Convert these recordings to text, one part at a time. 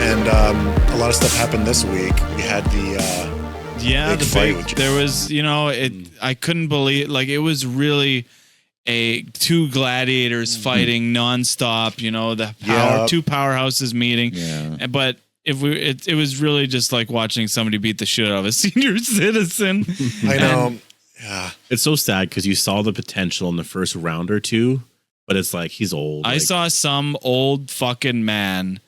And a lot of stuff happened this week. We had the fight. There was, I couldn't believe, like, it was really two gladiators fighting nonstop. Two powerhouses meeting. Yeah. But it was really just like watching somebody beat the shit out of a senior citizen. I know. Yeah. It's so sad because you saw the potential in the first round or two, but it's like he's old. I saw some old fucking man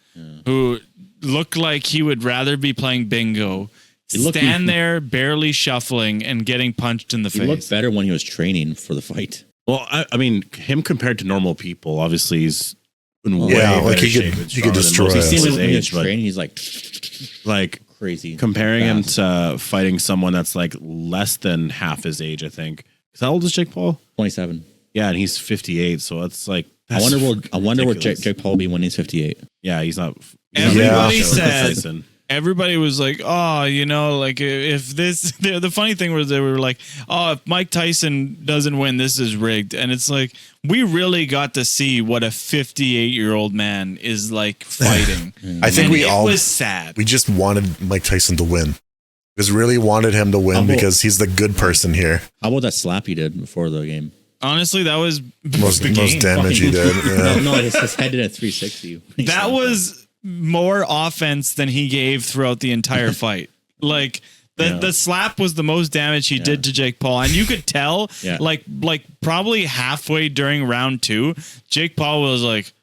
who looked like he would rather be playing bingo, stand there barely shuffling and getting punched in the face. He looked better when he was training for the fight. Well, I mean, him compared to normal people, obviously he's in way like better he could destroy. He seems when he was training, he's like crazy. Comparing him to fighting someone that's like less than half his age, I think. How old is Jake Paul? 27. Yeah, and he's 58, so it's like I wonder what Jake Paul will be when he's 58. Yeah, he's not. Everybody said. Everybody was like, oh, like if this, the funny thing was they were like, oh, if Mike Tyson doesn't win, this is rigged. And it's like, we really got to see what a 58-year-old man is like fighting. I think it was sad. We just wanted Mike Tyson to win. Just really wanted him to win because he's the good person here. How about that slap he did before the game? Honestly, that was most damage he did. Yeah. No, his head did a 360. That was more offense than he gave throughout the entire fight. Like the slap was the most damage he did to Jake Paul, and you could tell like probably halfway during round 2, Jake Paul was like,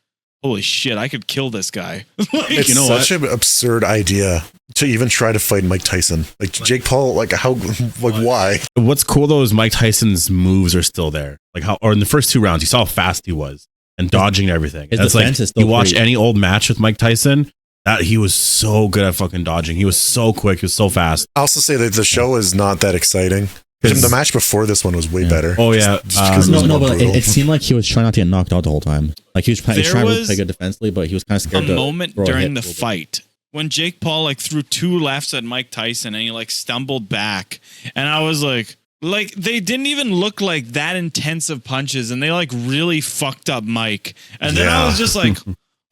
holy shit, I could kill this guy. It's such an absurd idea to even try to fight Mike Tyson. Like Jake Paul, why? What's cool though is Mike Tyson's moves are still there. Or in the first 2 rounds, you saw how fast he was. And dodging everything. That's like you watch any old match with Mike Tyson, that he was so good at fucking dodging. He was so quick. He was so fast. I also say that the show is not that exciting. The match before this one was way better. Oh yeah, but it seemed like he was trying not to get knocked out the whole time. Like he was trying to play good defensively, but he was kind of scared. A moment during the fight when Jake Paul threw 2 lefts at Mike Tyson and he stumbled back, and I was like. They didn't even look like that intensive punches, and they really fucked up Mike. And then I was just like,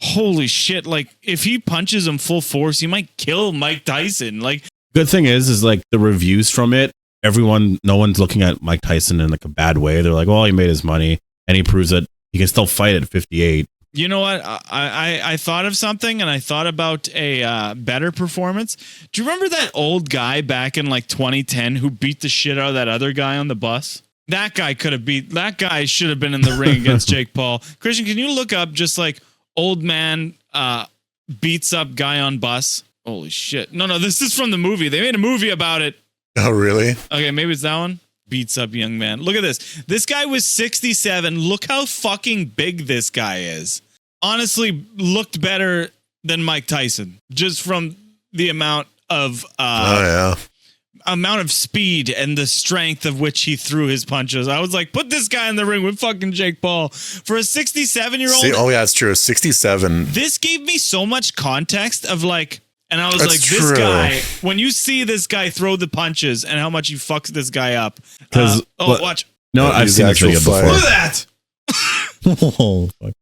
holy shit. If he punches him full force, he might kill Mike Tyson. Good thing is the reviews from it, no one's looking at Mike Tyson in a bad way. They're like, well, he made his money and he proves that he can still fight at 58. You know what? I thought of something, and I thought about a better performance. Do you remember that old guy back in 2010 who beat the shit out of that other guy on the bus? That guy should have been in the ring against Jake Paul. Christian, can you look up just old man beats up guy on bus? Holy shit. No, this is from the movie. They made a movie about it. Oh, really? Okay, maybe it's that one. Beats up young man. Look at this. This guy was 67. Look how fucking big this guy is. Honestly, looked better than Mike Tyson just from the amount of speed and the strength of which he threw his punches. I was like, put this guy in the ring with fucking Jake Paul for a 67-year-old. Oh yeah, it's true. 67. This gave me so much context of and I was this guy, when you see this guy throw the punches and how much he fucks this guy up. Watch. No, I've seen this video before. Look at that. Oh, fuck.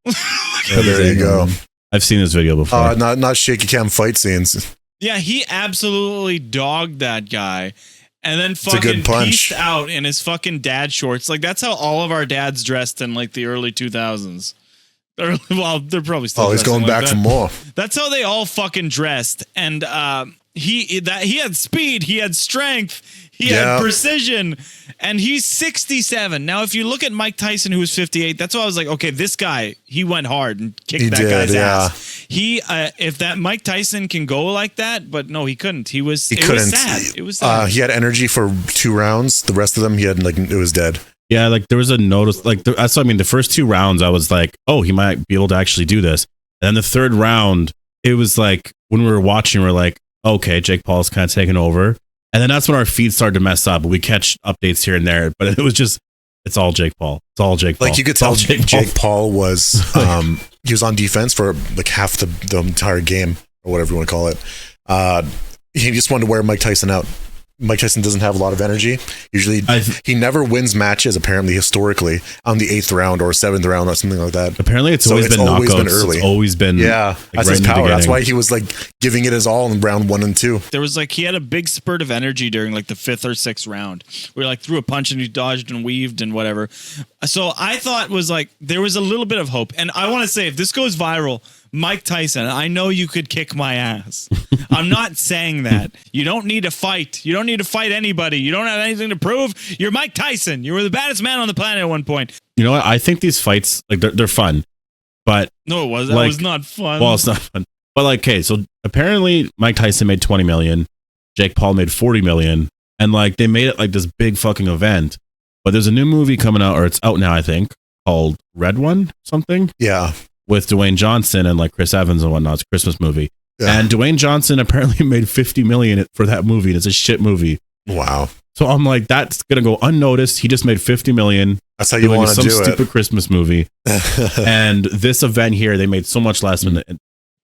There you go. I've seen this video before. Not shaky cam fight scenes. Yeah, he absolutely dogged that guy. And then fucking pieced out in his fucking dad shorts. That's how all of our dads dressed in the early 2000s. Well, they're probably still. Oh, he's going back for more. That's how they all fucking dressed, and he had speed, he had strength, he had precision, and he's 67. Now, if you look at Mike Tyson, who was 58, that's why I was like, okay, this guy, he went hard and kicked guy's ass. If that Mike Tyson can go like that, but no, he couldn't. It was sad. It was sad. He had energy for 2 rounds. The rest of them, he had it was dead. Yeah, there was a notice, that's what I mean. The first 2 rounds, I was like, oh, he might be able to actually do this. And then the 3rd round, it was when we were watching, we're like, okay, Jake Paul's kind of taking over. And then that's when our feed started to mess up. We catch updates here and there, but it was just, it's all Jake Paul. It's all Jake Paul. You could tell Jake Paul was, he was on defense for half the entire game, or whatever you want to call it. He just wanted to wear Mike Tyson out. Mike Tyson doesn't have a lot of energy. Usually, he never wins matches, apparently, historically, on the 8th round or 7th round or something like that. Apparently, it's always been early. It's always been that's his power. That's why he was like giving it his all in round 1 and 2. There was like he had a big spurt of energy during like the 5th or 6th round, where he like threw a punch and he dodged and weaved and whatever. So I thought was like there was a little bit of hope, and I want to say if this goes viral, Mike Tyson, I know you could kick my ass. I'm not saying that. You don't need to fight. You don't need to fight anybody. You don't have anything to prove. You're Mike Tyson. You were the baddest man on the planet at one point. You know what? I think these fights, like they're fun, but no, it was. That was not fun. Well, it's not fun. But like, okay, so apparently Mike Tyson made 20 million, Jake Paul made 40 million, and like they made it like this big fucking event. But there's a new movie coming out, or it's out now, I think, called Red One something. Yeah. With Dwayne Johnson and like Chris Evans and whatnot. It's a Christmas movie. Yeah. And Dwayne Johnson apparently made 50 million for that movie, and it's a shit movie. Wow. So I'm like, that's gonna go unnoticed. He just made 50 million. That's how you want to do it. Some stupid Christmas movie. And this event here, they made so much less than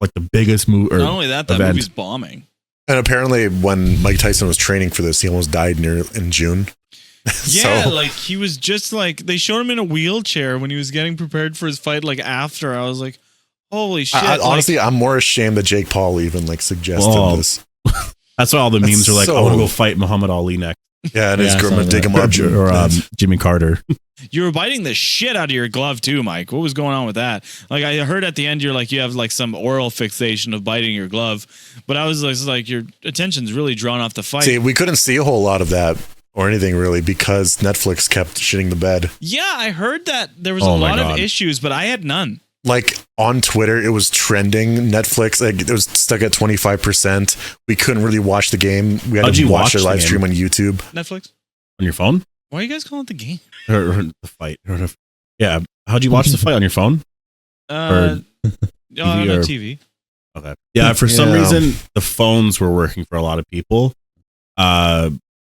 like the biggest movie. Not only that movie's bombing. And apparently, when Mike Tyson was training for this, he almost died in June. Yeah, like he was just like they showed him in a wheelchair when he was getting prepared for his fight. Like after, I was like, "Holy shit!" Honestly, I'm more ashamed that Jake Paul even like suggested this. That's why all the memes are like, "I want to go fight Muhammad Ali next." Yeah, and his girlfriend dig him up, or Jimmy Carter. You were biting the shit out of your glove too, Mike. What was going on with that? Like I heard at the end, you're like you have like some oral fixation of biting your glove, but I was like your attention's really drawn off the fight. See, we couldn't see a whole lot of that. Or anything really, because Netflix kept shitting the bed. Yeah, I heard that there was a lot of issues, but I had none. Like on Twitter, it was trending. Netflix, like it was stuck at 25%. We couldn't really watch the game. We had to watch their live stream on YouTube. Netflix on your phone. Why are you guys calling it the game? Or the fight? Yeah, how'd you watch the fight on your phone? On a TV. Okay. Yeah, for some reason the phones were working for a lot of people.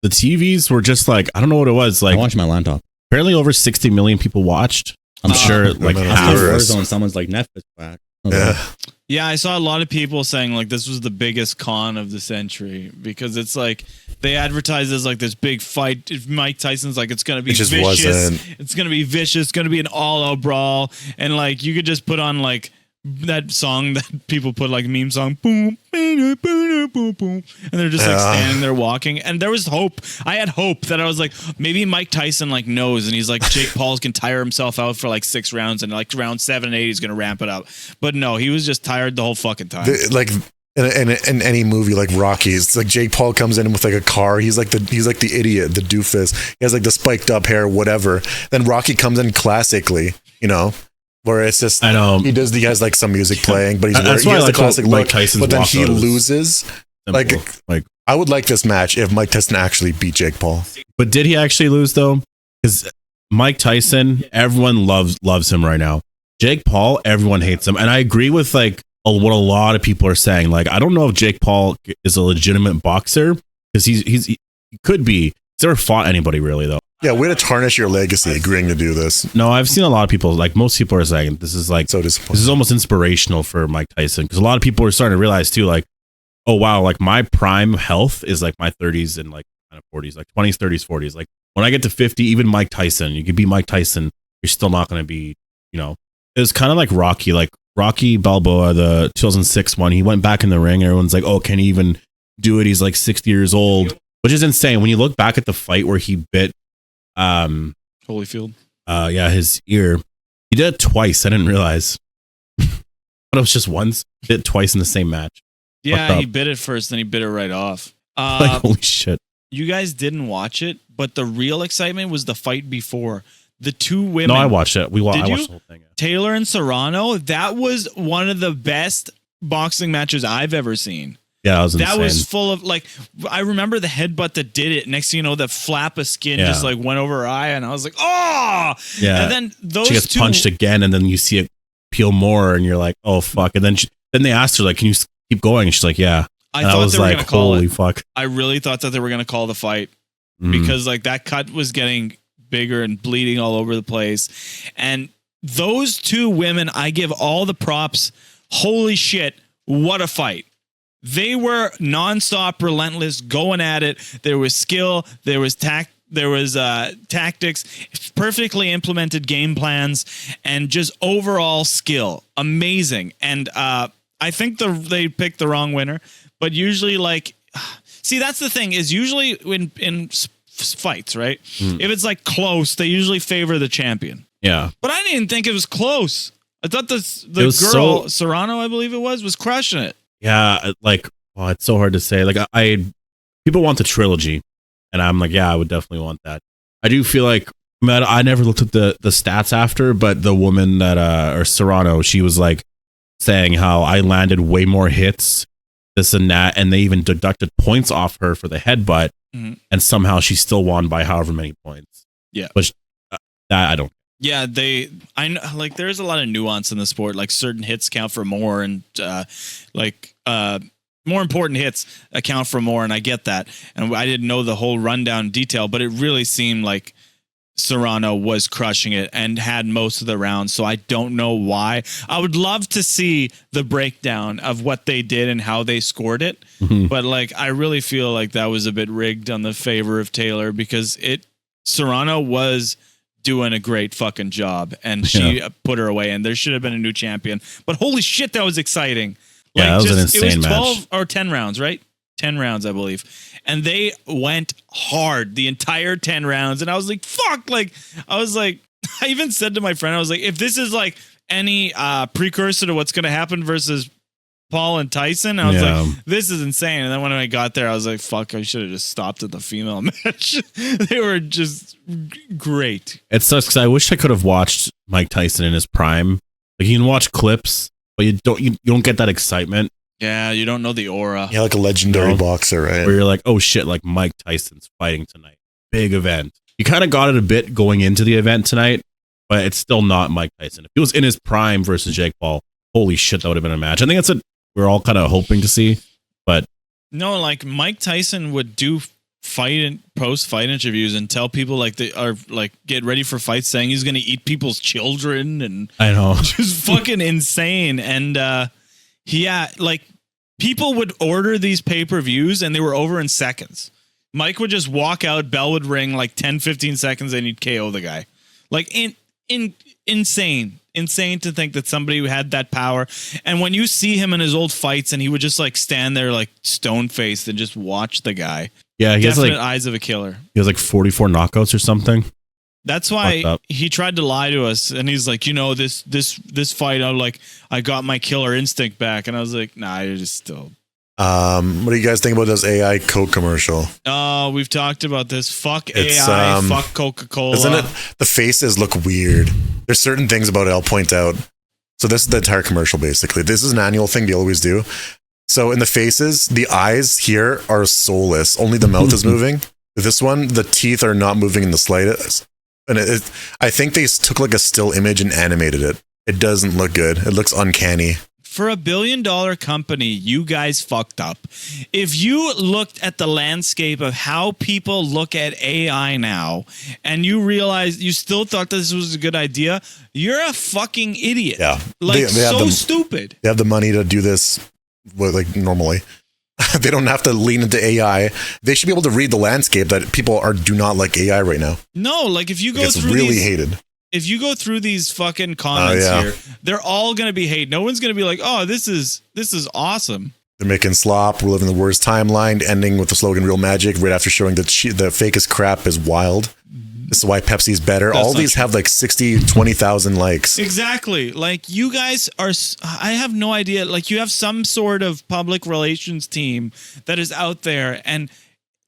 The TVs were just like, I don't know what it was. Like, I watched my laptop. Apparently over 60 million people watched. I'm sure like half on someone's like Netflix back. Yeah, I saw a lot of people saying like this was the biggest con of the century because it's like they advertise as like this big fight. If Mike Tyson's like it's gonna be vicious. It's gonna be vicious. It's gonna be an all-out brawl, and like you could just put on like that song that people put like meme song, boom, boom, boom, boom, boom, and they're just like standing there walking. And there was hope. I had hope that I was like, maybe Mike Tyson like knows, and he's like, Jake Paul can tire himself out for like 6 rounds, and like round 7 and 8 he's gonna ramp it up. But no, he was just tired the whole fucking time. Like in any movie like Rocky, it's like Jake Paul comes in with like a car. He's like the idiot, the doofus. He has like the spiked up hair, whatever. Then Rocky comes in classically, you know. Where it's just, I know he has like some music playing, but he has the classic look. But then he loses. Like I would like this match if Mike Tyson actually beat Jake Paul. But did he actually lose though? Because Mike Tyson, everyone loves him right now. Jake Paul, everyone hates him, and I agree with like what a lot of people are saying. Like I don't know if Jake Paul is a legitimate boxer because he could be. He's never fought anybody really though. Yeah, way to tarnish your legacy agreeing to do this. No, I've seen a lot of people, like most people are saying this is like, so disappointing. This is almost inspirational for Mike Tyson because a lot of people are starting to realize too, like, oh wow, like my prime health is like my 30s and like kind of 40s, like 20s, 30s, 40s. Like when I get to 50, even Mike Tyson, you could be Mike Tyson, you're still not going to be, you know, it was kind of like Rocky Balboa, the 2006 one. He went back in the ring. Everyone's like, oh, can he even do it? He's like 60 years old, which is insane. When you look back at the fight where he bit Holyfield, his ear, he did it twice. I didn't realize. But it was just once. He did it twice in the same match. Yeah, he bit it first, then he bit it right off. Like, holy shit. You guys didn't watch it, but the real excitement was the fight before. The 2 women. No, I watched it. I watched the whole thing. Taylor and Serrano, that was one of the best boxing matches I've ever seen. Yeah, that was full of like, I remember the headbutt that did it. Next thing you know, the flap of skin just like went over her eye, and I was like, oh, yeah. And then she gets punched again, and then you see it peel more, and you're like, oh fuck. And then they asked her like, can you keep going? And she's like, yeah. I was like, holy fuck. I really thought that they were gonna call the fight because like that cut was getting bigger and bleeding all over the place, and those 2 women, I give all the props. Holy shit, what a fight! They were nonstop, relentless, going at it. There was skill. There was tactics, perfectly implemented game plans, and just overall skill. Amazing. And I think they picked the wrong winner. But usually, like, see, that's the thing is usually in fights, right? If it's like close, they usually favor the champion. Yeah. But I didn't think it was close. I thought the girl, Serrano, I believe it was crushing it. Yeah, like, oh, it's so hard to say. Like, people want the trilogy, and I'm like, yeah, I would definitely want that. I do feel like, I never looked at the stats after, but the woman that, or Serrano, she was like saying how I landed way more hits, this and that, and they even deducted points off her for the headbutt, and somehow she still won by however many points. Yeah, but that I don't. Yeah, I know, like, there's a lot of nuance in the sport. Like, certain hits count for more, and more important hits account for more, and I get that. And I didn't know the whole rundown detail, but it really seemed like Serrano was crushing it and had most of the rounds. So I don't know why. I would love to see the breakdown of what they did and how they scored it. But like, I really feel like that was a bit rigged on the favor of Taylor, because Serrano was doing a great fucking job, and she put her away, and there should have been a new champion. But holy shit, that was exciting. Like, yeah, that was an insane it was 12 match. or 10 rounds, right? 10 rounds, I believe. And they went hard the entire 10 rounds. And I was like, fuck. Like, I even said to my friend, I was like, if this is like any precursor to what's going to happen versus Paul and Tyson, I was like, this is insane. And then when I got there, I was like, fuck, I should have just stopped at the female match. They were just great. It sucks because I wish I could have watched Mike Tyson in his prime. Like, you can watch clips, but you don't get that excitement. Yeah, you don't know the aura. Yeah, like a legendary boxer, right? Where you're like, oh shit, like Mike Tyson's fighting tonight. Big event. You kind of got it a bit going into the event tonight, but it's still not Mike Tyson. If he was in his prime versus Jake Paul, holy shit, that would have been a match. I think that's what we're all kind of hoping to see. But no, like, Mike Tyson would do post-fight interviews and tell people, like, they are like, get ready for fights, saying he's going to eat people's children, and I know, just fucking insane. And like, people would order these pay-per-views and they were over in seconds. Mike would just walk out, bell would ring, like 10-15 seconds, and he'd KO the guy. Like, insane to think that somebody who had that power. And when you see him in his old fights, and he would just like stand there like stone-faced and just watch the guy. Yeah, he has like eyes of a killer. He has like 44 knockouts or something. That's why he tried to lie to us, and he's like, this fight, I got my killer instinct back, and I was like, nah, you're just still. What do you guys think about this AI Coke commercial? Oh, we've talked about this. Fuck AI, fuck Coca-Cola. Doesn't it? The faces look weird. There's certain things about it I'll point out. So this is the entire commercial, basically. This is an annual thing they always do. So in the faces, the eyes here are soulless. Only the mouth is moving. This one, the teeth are not moving in the slightest. And I think they took like a still image and animated it. It doesn't look good. It looks uncanny. For $1 billion company, you guys fucked up. If you looked at the landscape of how people look at AI now, and you realized you still thought this was a good idea, you're a fucking idiot. Yeah. Like, so stupid. They have the money to do this, like, normally. They don't have to lean into AI. They should be able to read the landscape that people do not like AI right now. No, like, if you go it's through really hated. If you go through these fucking comments here, they're all going to be hate. No one's going to be like, oh, this is awesome. They're making slop. We're living the worst timeline, ending with the slogan "Real Magic" right after showing that the fakest crap is wild. This is why Pepsi's better. All these have like 20,000 likes. Exactly. Like, you guys are, I have no idea. Like, you have some sort of public relations team that is out there, and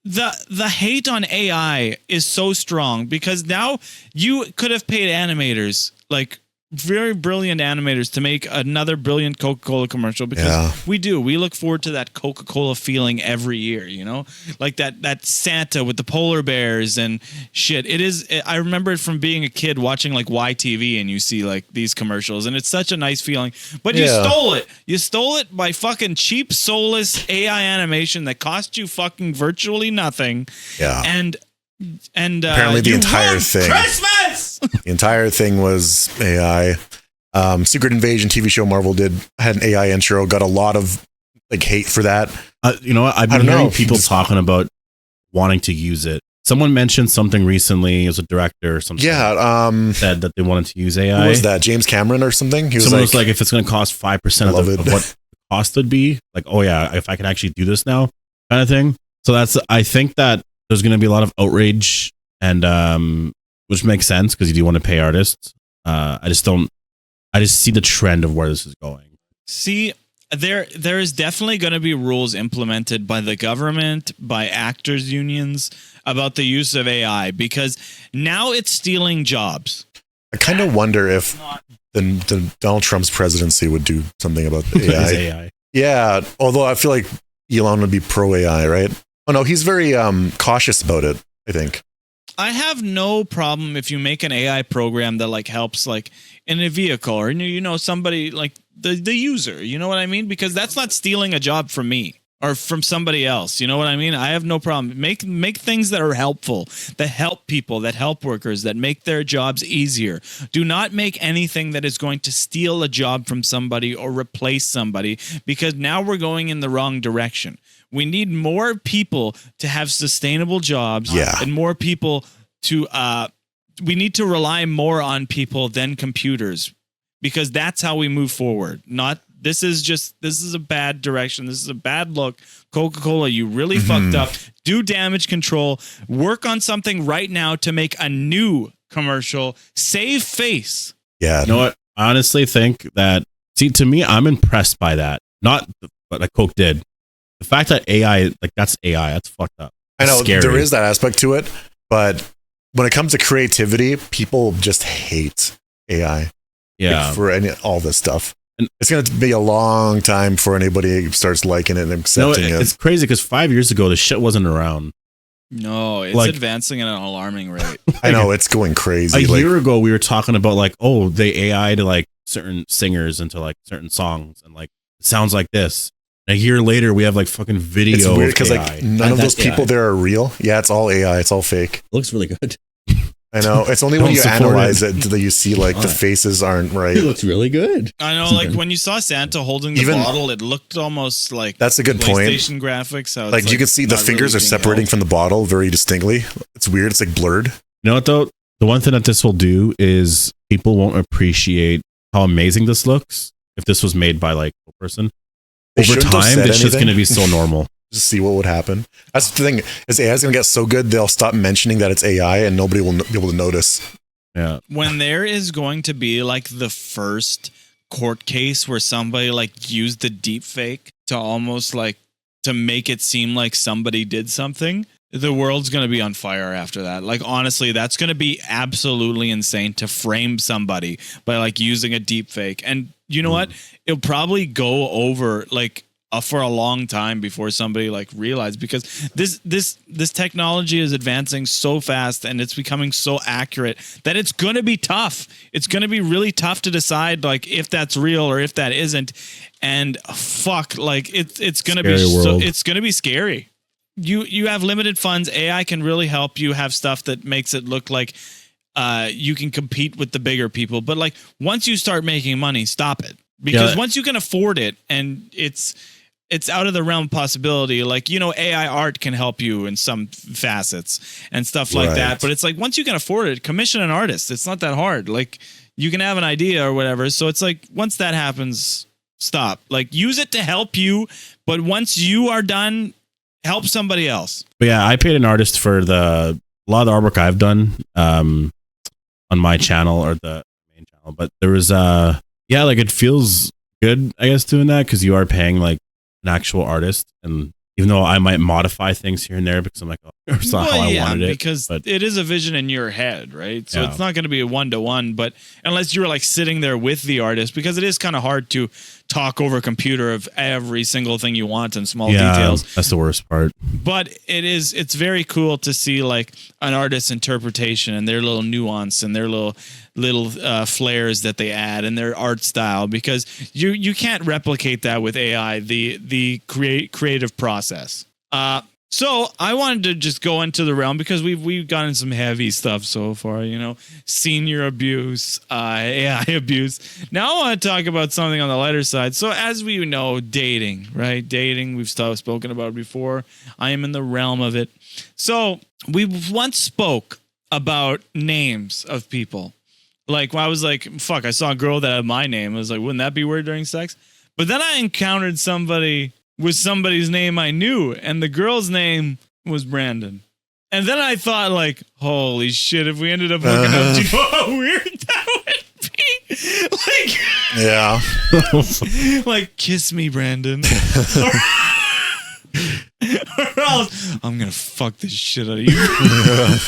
the hate on AI is so strong, because now you could have paid animators, like very brilliant animators, to make another brilliant Coca-Cola commercial, because we look forward to that Coca-Cola feeling every year, like that Santa with the polar bears and shit. I remember it from being a kid watching like YTV, and you see like these commercials, and it's such a nice feeling, but you stole it by fucking cheap, soulless AI animation that cost you fucking virtually nothing. And apparently the entire thing, Christmas! The entire thing was AI. Secret Invasion TV show Marvel had an AI intro, got a lot of like hate for that. You know what? I've been hearing people talking about wanting to use it. Someone mentioned something recently as a director or something. Yeah, said that they wanted to use AI. Who was that? James Cameron or something? Someone was like, if it's going to cost 5% of what the cost would be, like, oh yeah, if I can actually do this now, kind of thing. So I think that there's going to be a lot of outrage, and which makes sense because you do want to pay artists. I just see the trend of where this is going. See, there is definitely going to be rules implemented by the government, by actors unions about the use of AI, because now it's stealing jobs. I kind of wonder if the Donald Trump's presidency would do something about AI. AI. Yeah, although I feel like Elon would be pro AI, right? Oh no, he's very cautious about it, I think. I have no problem if you make an AI program that like helps like in a vehicle or somebody like the user, you know what I mean? Because that's not stealing a job from me or from somebody else. You know what I mean? I have no problem. Make things that are helpful, that help people, that help workers, that make their jobs easier. Do not make anything that is going to steal a job from somebody or replace somebody, because now we're going in the wrong direction. We need more people to have sustainable jobs, and more people to we need to rely more on people than computers, because that's how we move forward. Not this is a bad direction. This is a bad look. Coca-Cola, you really fucked up. Do damage control. Work on something right now to make a new commercial. Save face. Yeah. You know what? I honestly think that, see, to me, I'm impressed by that. Not what like Coke did. The fact that AI, like that's AI, that's fucked up. That's I know scary. There is that aspect to it, but when it comes to creativity, people just hate AI. Yeah, like for all this stuff. And it's going to be a long time before anybody starts liking it and accepting it. It's crazy because 5 years ago, the shit wasn't around. No, it's advancing at an alarming rate. I know, it's going crazy. A year ago, we were talking about like, oh, they AI to like certain singers into like certain songs, and like it sounds like this. A year later, we have like fucking video. It's weird because like none of those people there are real. Yeah, it's all AI. It's all fake. It looks really good. I know. It's only when you analyze it that you see like the faces aren't right. It looks really good. I know. Like when you saw Santa holding the bottle, it looked almost like that's a good point. PlayStation graphics. So like you can see the fingers are separating from the bottle very distinctly. It's weird. It's like blurred. You know what though? The one thing that this will do is people won't appreciate how amazing this looks if this was made by like a person. Over time, it's just going to be so normal. Just see what would happen. That's the thing. Is AI is going to get so good, they'll stop mentioning that it's AI and nobody will be able to notice. Yeah. When there is going to be like the first court case where somebody like used the deep fake to almost like to make it seem like somebody did something, the world's going to be on fire after that. Like, honestly, that's going to be absolutely insane to frame somebody by like using a deep fake. And you know what? It'll probably go over like for a long time before somebody like realized, because this technology is advancing so fast and it's becoming so accurate that it's going to be tough. It's going to be really tough to decide like if that's real or if that isn't. And fuck, like it's going to be it's going to be scary. You have limited funds. AI can really help you have stuff that makes it look like you can compete with the bigger people. But like once you start making money, stop it. Because once you can afford it and it's out of the realm of possibility, like, you know, AI art can help you in some facets and stuff like that. But it's like once you can afford it, commission an artist. It's not that hard. Like you can have an idea or whatever. So it's like once that happens, stop. Like use it to help you. But once you are done, help somebody else. But yeah, I paid an artist for a lot of the artwork I've done on my channel or the main channel. But there was like it feels good, I guess, doing that because you are paying like an actual artist, and even though I might modify things here and there because I'm like, oh, it's not how I wanted it. Because it is a vision in your head, right? So it's not going to be a one-to-one, but unless you're like sitting there with the artist, because it is kind of hard to talk over a computer of every single thing you want and small details. That's the worst part. But it's very cool to see like an artist's interpretation and their little nuance and their little flares that they add and their art style, because you can't replicate that with AI, the creative process. So I wanted to just go into the realm because we've gotten some heavy stuff so far, senior abuse, AI abuse. Now I want to talk about something on the lighter side. So as we know, dating, right? Dating, we've spoken about before. I am in the realm of it. So we once spoke about names of people. Like I was like, fuck, I saw a girl that had my name. I was like, wouldn't that be weird during sex? But then I encountered somebody with somebody's name I knew, and the girl's name was Brandon. And then I thought, like, holy shit, if we ended up hooking up, do you know how weird that would be? Yeah. Like, kiss me, Brandon. Or else, I'm going to fuck this shit out of you. Brandon.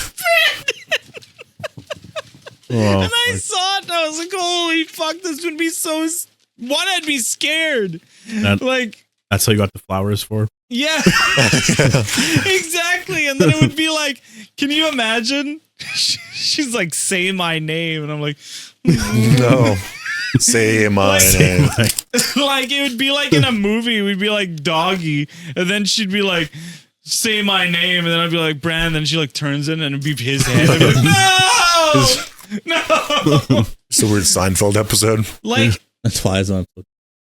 Oh, and I saw it, and I was like, holy fuck, this would be so... One, I'd be scared. That's how you got the flowers for? Yeah, exactly. And then it would be like, can you imagine? She's like, say my name. And I'm like, no, say my name. Like, it would be like in a movie. We'd be like Doggy. And then she'd be like, say my name. And then I'd be like, Brandon. And she like turns in and it'd be his head. I'd be like, no. It's a weird Seinfeld episode. Like, that's why it's on.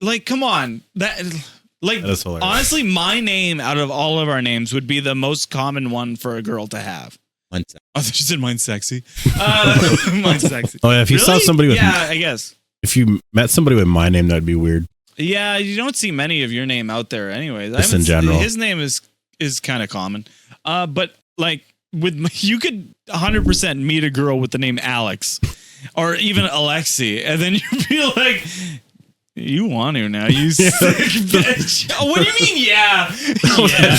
Like, come on. That is hilarious. Honestly, my name out of all of our names would be the most common one for a girl to have. Mine's sexy. I thought you said mine's sexy. Mine's sexy. Oh yeah, if you saw somebody with I guess. If you met somebody with my name, that'd be weird. Yeah, you don't see many of your name out there anyways. Just in general. His name is kind of common. But like you could 100% meet a girl with the name Alex or even Alexi, and then you'd be like, you want to now, you sick bitch. What do you mean, yeah? Yeah.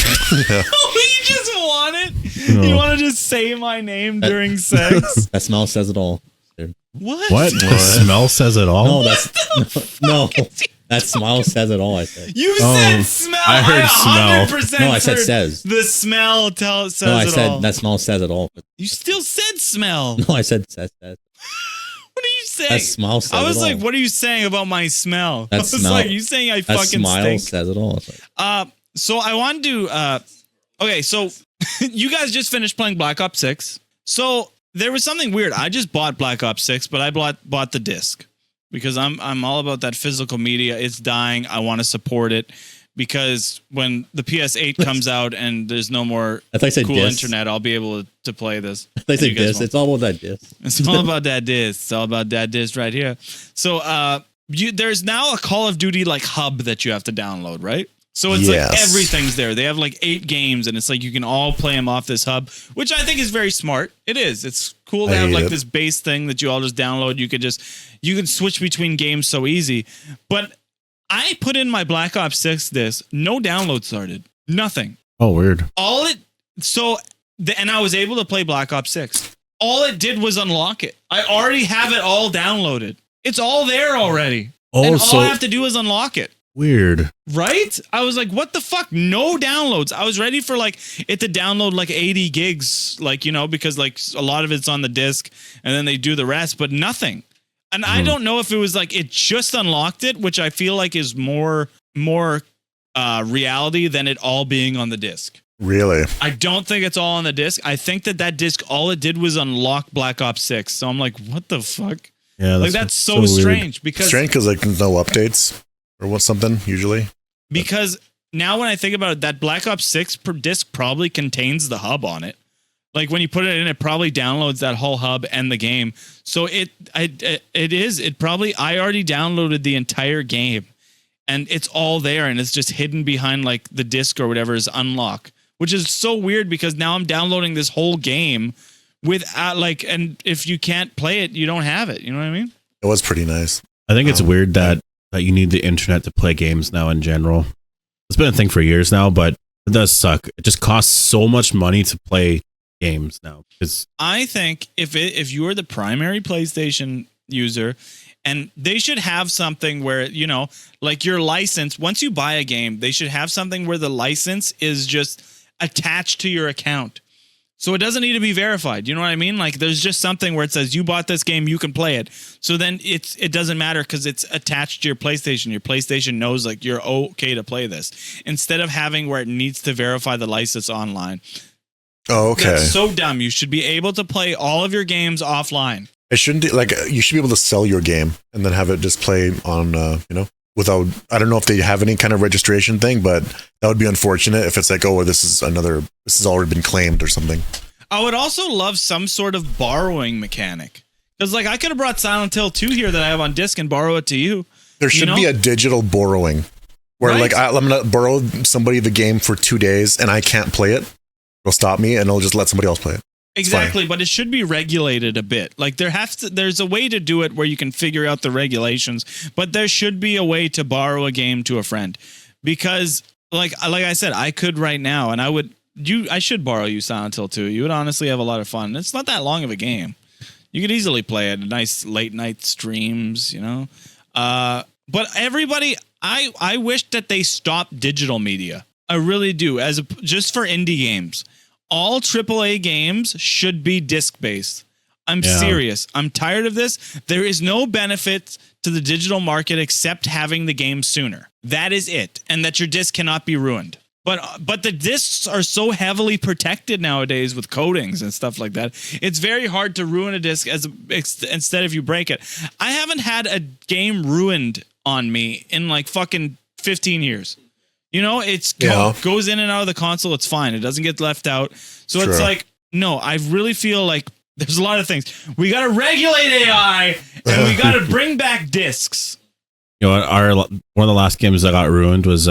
You just want it? No. You want to just say my name during sex? That smell says it all. Dude. What? The smell says it all? No, no. That smile says it all, I said. You said smell. I heard smell. No, I said says. The smell says it all. No, I said that smell says it all. You still said smell. No, I said says. What are you saying? That smile says I was like, all. what are you saying about my smell? That I was smell, like, you saying I fucking smile stink? Says it all. So I wanted to okay, so you guys just finished playing Black Ops 6. So there was something weird. I just bought Black Ops 6, but I bought the disc because I'm all about that physical media. It's dying. I want to support it. Because when the PS8 comes out and there's no more cool internet, I'll be able to play this. They say disc. It's all about that disc. It's all about that disc. It's all about that disc right here. So there's now a Call of Duty like hub that you have to download, right? So it's like everything's there. They have like 8 games and it's like you can all play them off this hub, which I think is very smart. It is. It's cool to have like this base thing that you all just download. You can switch between games so easy. But I put in my Black Ops 6 disc, no download started. Nothing. Oh, weird. And I was able to play Black Ops 6. All it did was unlock it. I already have it all downloaded. It's all there already. Oh, and all I have to do is unlock it. Weird. Right? I was like, what the fuck? No downloads. I was ready for like it to download like 80 gigs, like, because like a lot of it's on the disc and then they do the rest, but nothing. And I don't know if it was like it just unlocked it, which I feel like is more reality than it all being on the disc. Really? I don't think it's all on the disc. I think that disc, all it did was unlock Black Ops 6. So I'm like, what the fuck? Yeah, that's so strange. Because like no updates or what's something usually. Because now when I think about it, that Black Ops 6 per disc probably contains the hub on it. Like when you put it in, it probably downloads that whole hub and the game. So I already downloaded the entire game and it's all there and it's just hidden behind like the disc or whatever is unlock, which is so weird because now I'm downloading this whole game without and if you can't play it, you don't have it. You know what I mean? It was pretty nice. I think it's weird that you need the internet to play games now in general. It's been a thing for years now, but it does suck. It just costs so much money to play games now. Because I think if you are the primary PlayStation user, and they should have something where, like your license, once you buy a game, they should have something where the license is just attached to your account. So it doesn't need to be verified. You know what I mean? Like there's just something where it says you bought this game, you can play it. So then it doesn't matter because it's attached to your PlayStation. Your PlayStation knows like you're okay to play this instead of having where it needs to verify the license online. Oh, okay. That's so dumb. You should be able to play all of your games offline. It shouldn't like you should be able to sell your game and then have it just play on without. I don't know if they have any kind of registration thing, but that would be unfortunate if it's like, oh, this has already been claimed or something. I would also love some sort of borrowing mechanic because like I could have brought Silent Hill 2 here that I have on disc and borrow it to you. There should be a digital borrowing where like I'm gonna borrow somebody the game for 2 days and I can't play it. It'll stop me and it'll just let somebody else play it. Exactly, but it should be regulated a bit. Like there's a way to do it where you can figure out the regulations, but there should be a way to borrow a game to a friend. Because like I said, I could right now and I should borrow you Silent Hill 2. You would honestly have a lot of fun. It's not that long of a game. You could easily play it, nice late night streams, but everybody I wish that they stopped digital media. I really do, just for indie games. All AAA games should be disc-based. I'm serious. I'm tired of this. There is no benefit to the digital market except having the game sooner. That is it. And that your disc cannot be ruined. But the discs are so heavily protected nowadays with coatings and stuff like that. It's very hard to ruin a disc instead if you break it. I haven't had a game ruined on me in like fucking 15 years. Goes in and out of the console. It's fine. It doesn't get left out. So It's like, no, I really feel like there's a lot of things. We got to regulate AI and we got to bring back discs. One of the last games that got ruined was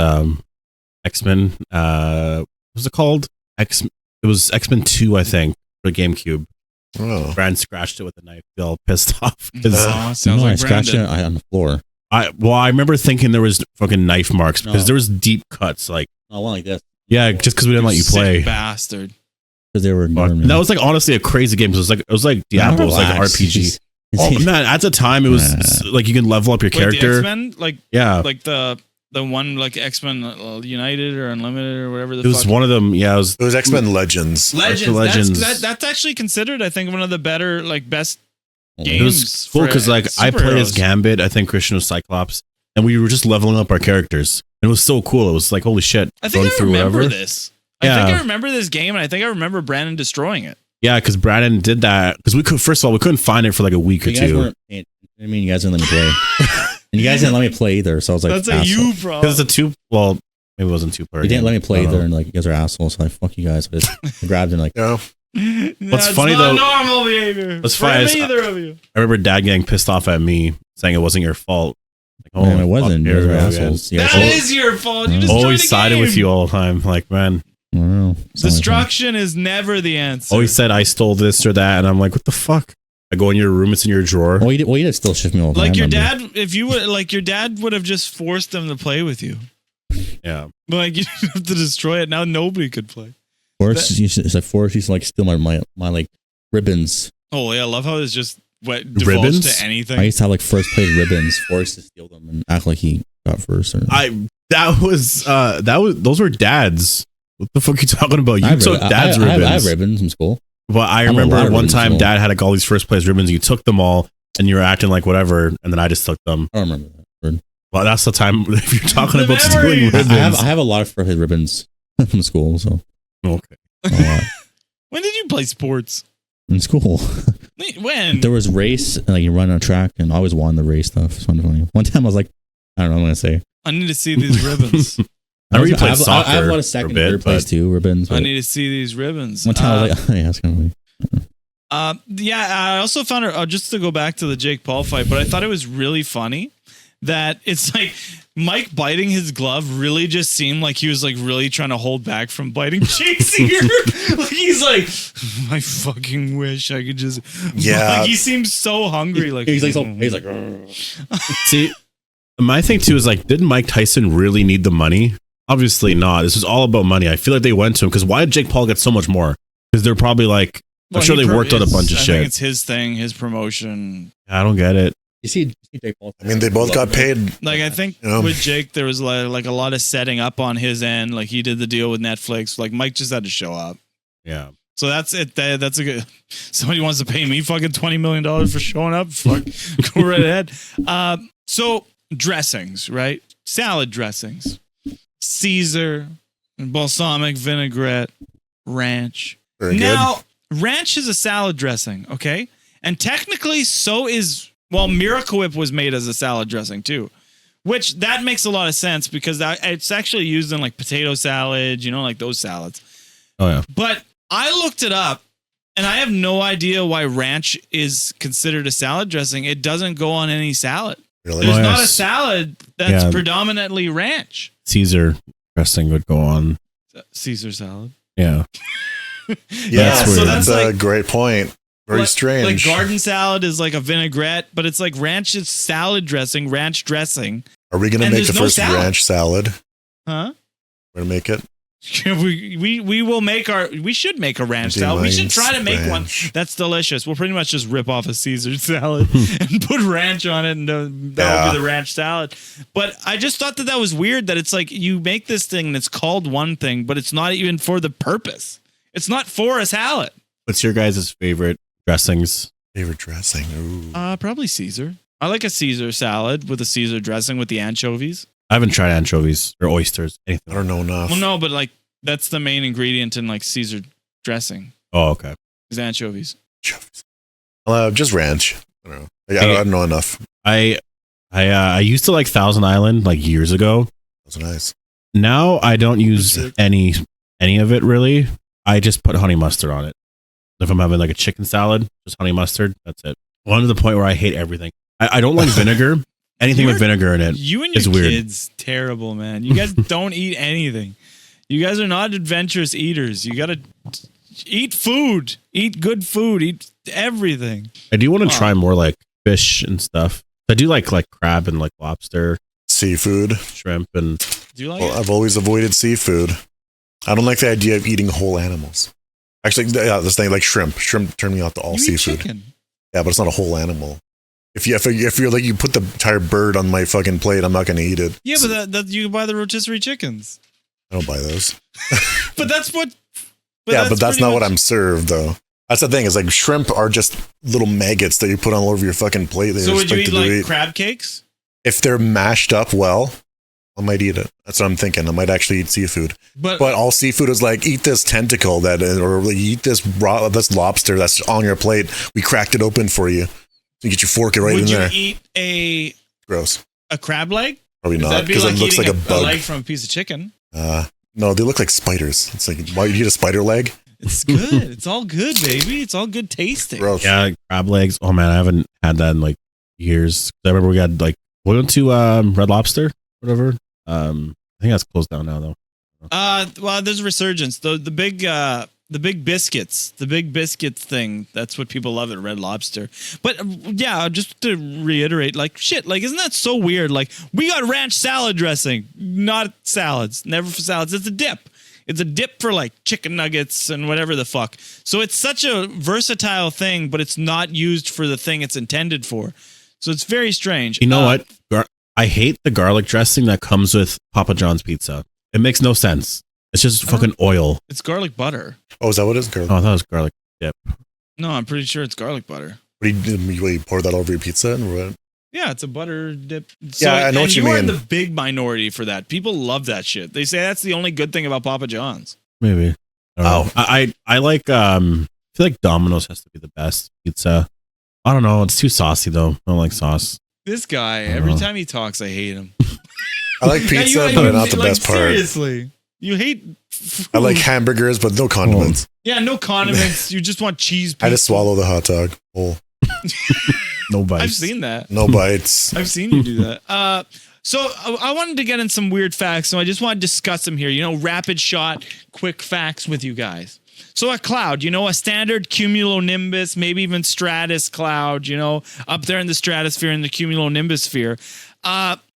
X-Men. What was it called? It was X-Men 2, I think, for GameCube. Oh. Brand scratched it with a knife. They all pissed off. Sounds like I scratched it on the floor. I remember thinking there was fucking knife marks because there was deep cuts. Like, like this. Yeah, just because we didn't let you play. Sick bastard. Because they were that was like honestly a crazy game. It was like Diablo, it was like an RPG. Oh man, at the time it was like you can level up your character. The X-Men, like the one like X-Men United or Unlimited or whatever. It was one of them. Yeah, it was X-Men Legends. Legends. That's actually considered, I think, one of the better best games. It was cool because like I played as Gambit. I think Christian was Cyclops, and we were just leveling up our characters. And it was so cool. It was like holy shit. I think I remember this. I think I remember this game, and I think I remember Brandon destroying it. Yeah, because Brandon did that because we couldn't find it for like a week or two. You guys didn't let me play, and you guys didn't let me play either. So I was like, that's a you problem. Because it's a two. Well, maybe it wasn't 2-player. You didn't let me play either, and like you guys are assholes. So I fuck you guys. I just grabbed and like. What's funny though? Normal behavior. What's funny is either of you. I remember Dad getting pissed off at me, saying it wasn't your fault. Like, man, it wasn't. You guys are assholes. That is your fault. You just always sided with you all the time. Like, man. I don't know. Destruction is never the answer. Always said I stole this or that, and I'm like, what the fuck? I go in your room, it's in your drawer. Well, you did still shift me all the time. Like your dad, if you would, like your dad would have just forced them to play with you. Yeah. But like you didn't have to destroy it. Now nobody could play. Forrest used to like steal my like ribbons. Oh yeah, I love how it's just defaults to anything. I used to have like first place ribbons. Forrest to steal them and act like he got first. Those were Dad's. What the fuck are you talking about? You took Dad's ribbons. I have ribbons from school. But I remember one time Dad had like all these first place ribbons. You took them all and you were acting like whatever, and then I just took them. I don't remember that. Well, that's the time if you're talking about stealing ribbons. I have a lot of first place ribbons from school. So okay. When did you play sports? In school. When? There was race, and like you run on a track, and I always won the race stuff. So one time I was like, I don't know what I'm going to say. I need to see these ribbons. I really played soccer. I have a lot of second and third place too, ribbons. I need to see these ribbons. One time I was like, yeah, it's going to be. Yeah, I also found it, just to go back to the Jake Paul fight, but I thought it was really funny that it's like Mike biting his glove really just seemed like he was like really trying to hold back from biting Jake's ear. Like he's like, I fucking wish I could just. Yeah. Like he seems so hungry. Like he's like. See, my thing too is like, didn't Mike Tyson really need the money? Obviously not. This was all about money. I feel like they went to him because why did Jake Paul get so much more? Because they're probably like, I'm sure they worked out a bunch of shit. I think it's his thing, his promotion. I don't get it. You see Jake Paul. I mean, they both got paid. Like I think with Jake, there was like a lot of setting up on his end. Like he did the deal with Netflix. Like Mike just had to show up. Yeah. So that's it. That's a good. Somebody wants to pay me fucking $20 million for showing up. Fuck, go right ahead. So dressings, right? Salad dressings, Caesar, balsamic vinaigrette, ranch. Very now, ranch is a salad dressing, okay? And technically, so is Miracle Whip was made as a salad dressing too, which that makes a lot of sense because it's actually used in like potato salad, like those salads. Oh yeah. But I looked it up, and I have no idea why ranch is considered a salad dressing. It doesn't go on any salad. Really? There's not a salad that's predominantly ranch. Caesar dressing would go on. Caesar salad. Yeah. Yeah, so that's a great point. Very strange. Like garden salad is like a vinaigrette, but it's like ranch is salad dressing, ranch dressing. Are we going to make the first ranch salad? Huh? We're going to make it? We will make we should make a ranch salad. We should try to make one that's delicious. We'll pretty much just rip off a Caesar salad and put ranch on it, and that'll be the ranch salad. But I just thought that was weird that it's like you make this thing and it's called one thing, but it's not even for the purpose. It's not for a salad. What's your guys' favorite dressings? Favorite dressing? Ooh. Probably Caesar. I like a Caesar salad with a Caesar dressing with the anchovies. I haven't tried anchovies or oysters. Anything. I don't know enough. Well, no, but like that's the main ingredient in like Caesar dressing. Oh, okay. Is anchovies. Just ranch. I don't know. I don't know enough. I used to like Thousand Island like years ago. That's nice. Now I don't use any of it really. I just put honey mustard on it. If I'm having like a chicken salad, just honey mustard. That's it. One to the point where I hate everything. I don't like vinegar. Anything with vinegar in it. You and your kids, terrible, man. You guys don't eat anything. You guys are not adventurous eaters. You got to eat food. Eat good food. Eat everything. I do want to try more like fish and stuff. I do like crab and like lobster. Seafood. Shrimp and... Do you like it? I've always avoided seafood. I don't like the idea of eating whole animals. Actually, this thing like shrimp. Shrimp turn me off to all seafood. Chicken. Yeah, but it's not a whole animal. If you're like you put the entire bird on my fucking plate, I'm not going to eat it. Yeah, but that you can buy the rotisserie chickens. I don't buy those. But that's what. But that's not what I'm served though. That's the thing. Is like shrimp are just little maggots that you put all over your fucking plate. So would you eat like crab cakes? If they're mashed up well, I might eat it. That's what I'm thinking. I might actually eat seafood. But all seafood is like, eat this tentacle or eat this lobster that's on your plate. We cracked it open for you. You get your fork right in there. Would you eat gross a crab leg? Probably not, because it looks like a bug. A leg from a piece of chicken. No, they look like spiders. It's like, why you eat a spider leg? It's good. It's all good, baby. It's all good tasting. Gross. Yeah, crab legs. Oh man, I haven't had that in like years. I remember we got like we went to Red Lobster, whatever. I think that's closed down now though. Well, there's a resurgence. The big biscuits, thing. That's what people love at Red Lobster. But yeah, just to reiterate, like shit, like isn't that so weird? Like we got ranch salad dressing, not salads, never for salads. It's a dip. It's a dip for like chicken nuggets and whatever the fuck. So it's such a versatile thing, but it's not used for the thing it's intended for. So it's very strange. You know what? I hate the garlic dressing that comes with Papa John's pizza. It makes no sense. It's just fucking oil. It's garlic butter. Oh, is that what it is? Garlic? Oh, I thought it was garlic dip. No, I'm pretty sure it's garlic butter. What do you pour that over your pizza and what? Yeah, it's a butter dip. So, yeah, I know what you mean. You are the big minority for that. People love that shit. They say that's the only good thing about Papa John's. Maybe. I like I feel like Domino's has to be the best pizza. I don't know. It's too saucy though. I don't like sauce. This guy, every time he talks, I hate him. I like pizza, but not the best part. Seriously. You hate food. I like hamburgers, but no condiments. Yeah, no condiments. You just want cheese pizza. I just swallow the hot dog whole. No bites. I've seen that. No bites. I've seen you do that. So I wanted to get in some weird facts, so I just want to discuss them here. You know, rapid shot, quick facts with you guys. So a cloud, a standard cumulonimbus, maybe even stratus cloud, up there in the stratosphere in the cumulonimbus sphere.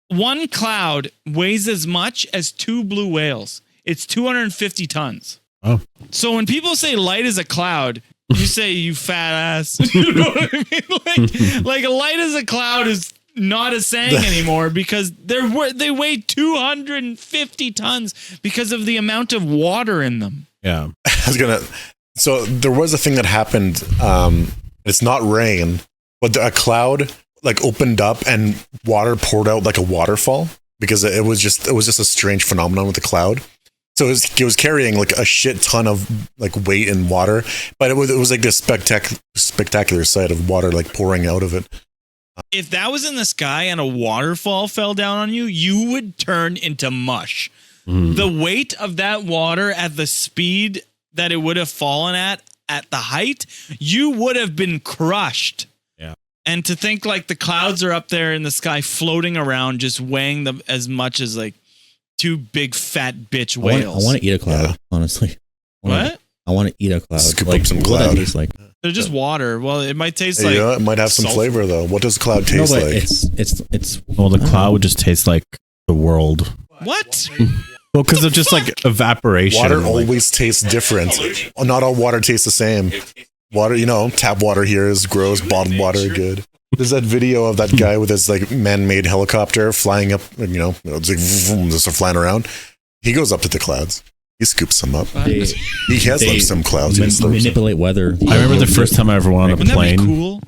One cloud weighs as much as 2 blue whales. It's 250 tons. Oh. So when people say light as a cloud, you say, you fat ass. You know what I mean? Like light as a cloud is not a saying anymore because they weigh 250 tons because of the amount of water in them. Yeah. So there was a thing that happened. It's not rain, but a cloud like opened up and water poured out like a waterfall because it was just a strange phenomenon with the cloud. So it was carrying like a shit ton of like weight and water, but it was like this spectacular sight of water like pouring out of it. If that was in the sky and a waterfall fell down on you, you would turn into mush. The weight of that water at the speed that it would have fallen at the height, you would have been crushed. Yeah. And to think like the clouds are up there in the sky floating around, just weighing them as much as like two big fat bitch whales. I want to eat a cloud, honestly. What? I want to eat a cloud. Scoop like, up some what cloud. that tastes like. They're just water. Well, it might taste like. Yeah, it might have some sulfur. flavor though. What does cloud taste No, but like? it's. Well, the cloud would just taste like the world. What? Well, because of just like evaporation. Water like, always tastes different. Not all water tastes the same. Water, tap water here is gross. Bottled water good. There's that video of that guy with his like man-made helicopter flying up. It's like vroom, just flying around. He goes up to the clouds. He scoops them up. He has like some clouds. Manipulate weather. I remember the first time I ever went on a Wouldn't that plane. be cool?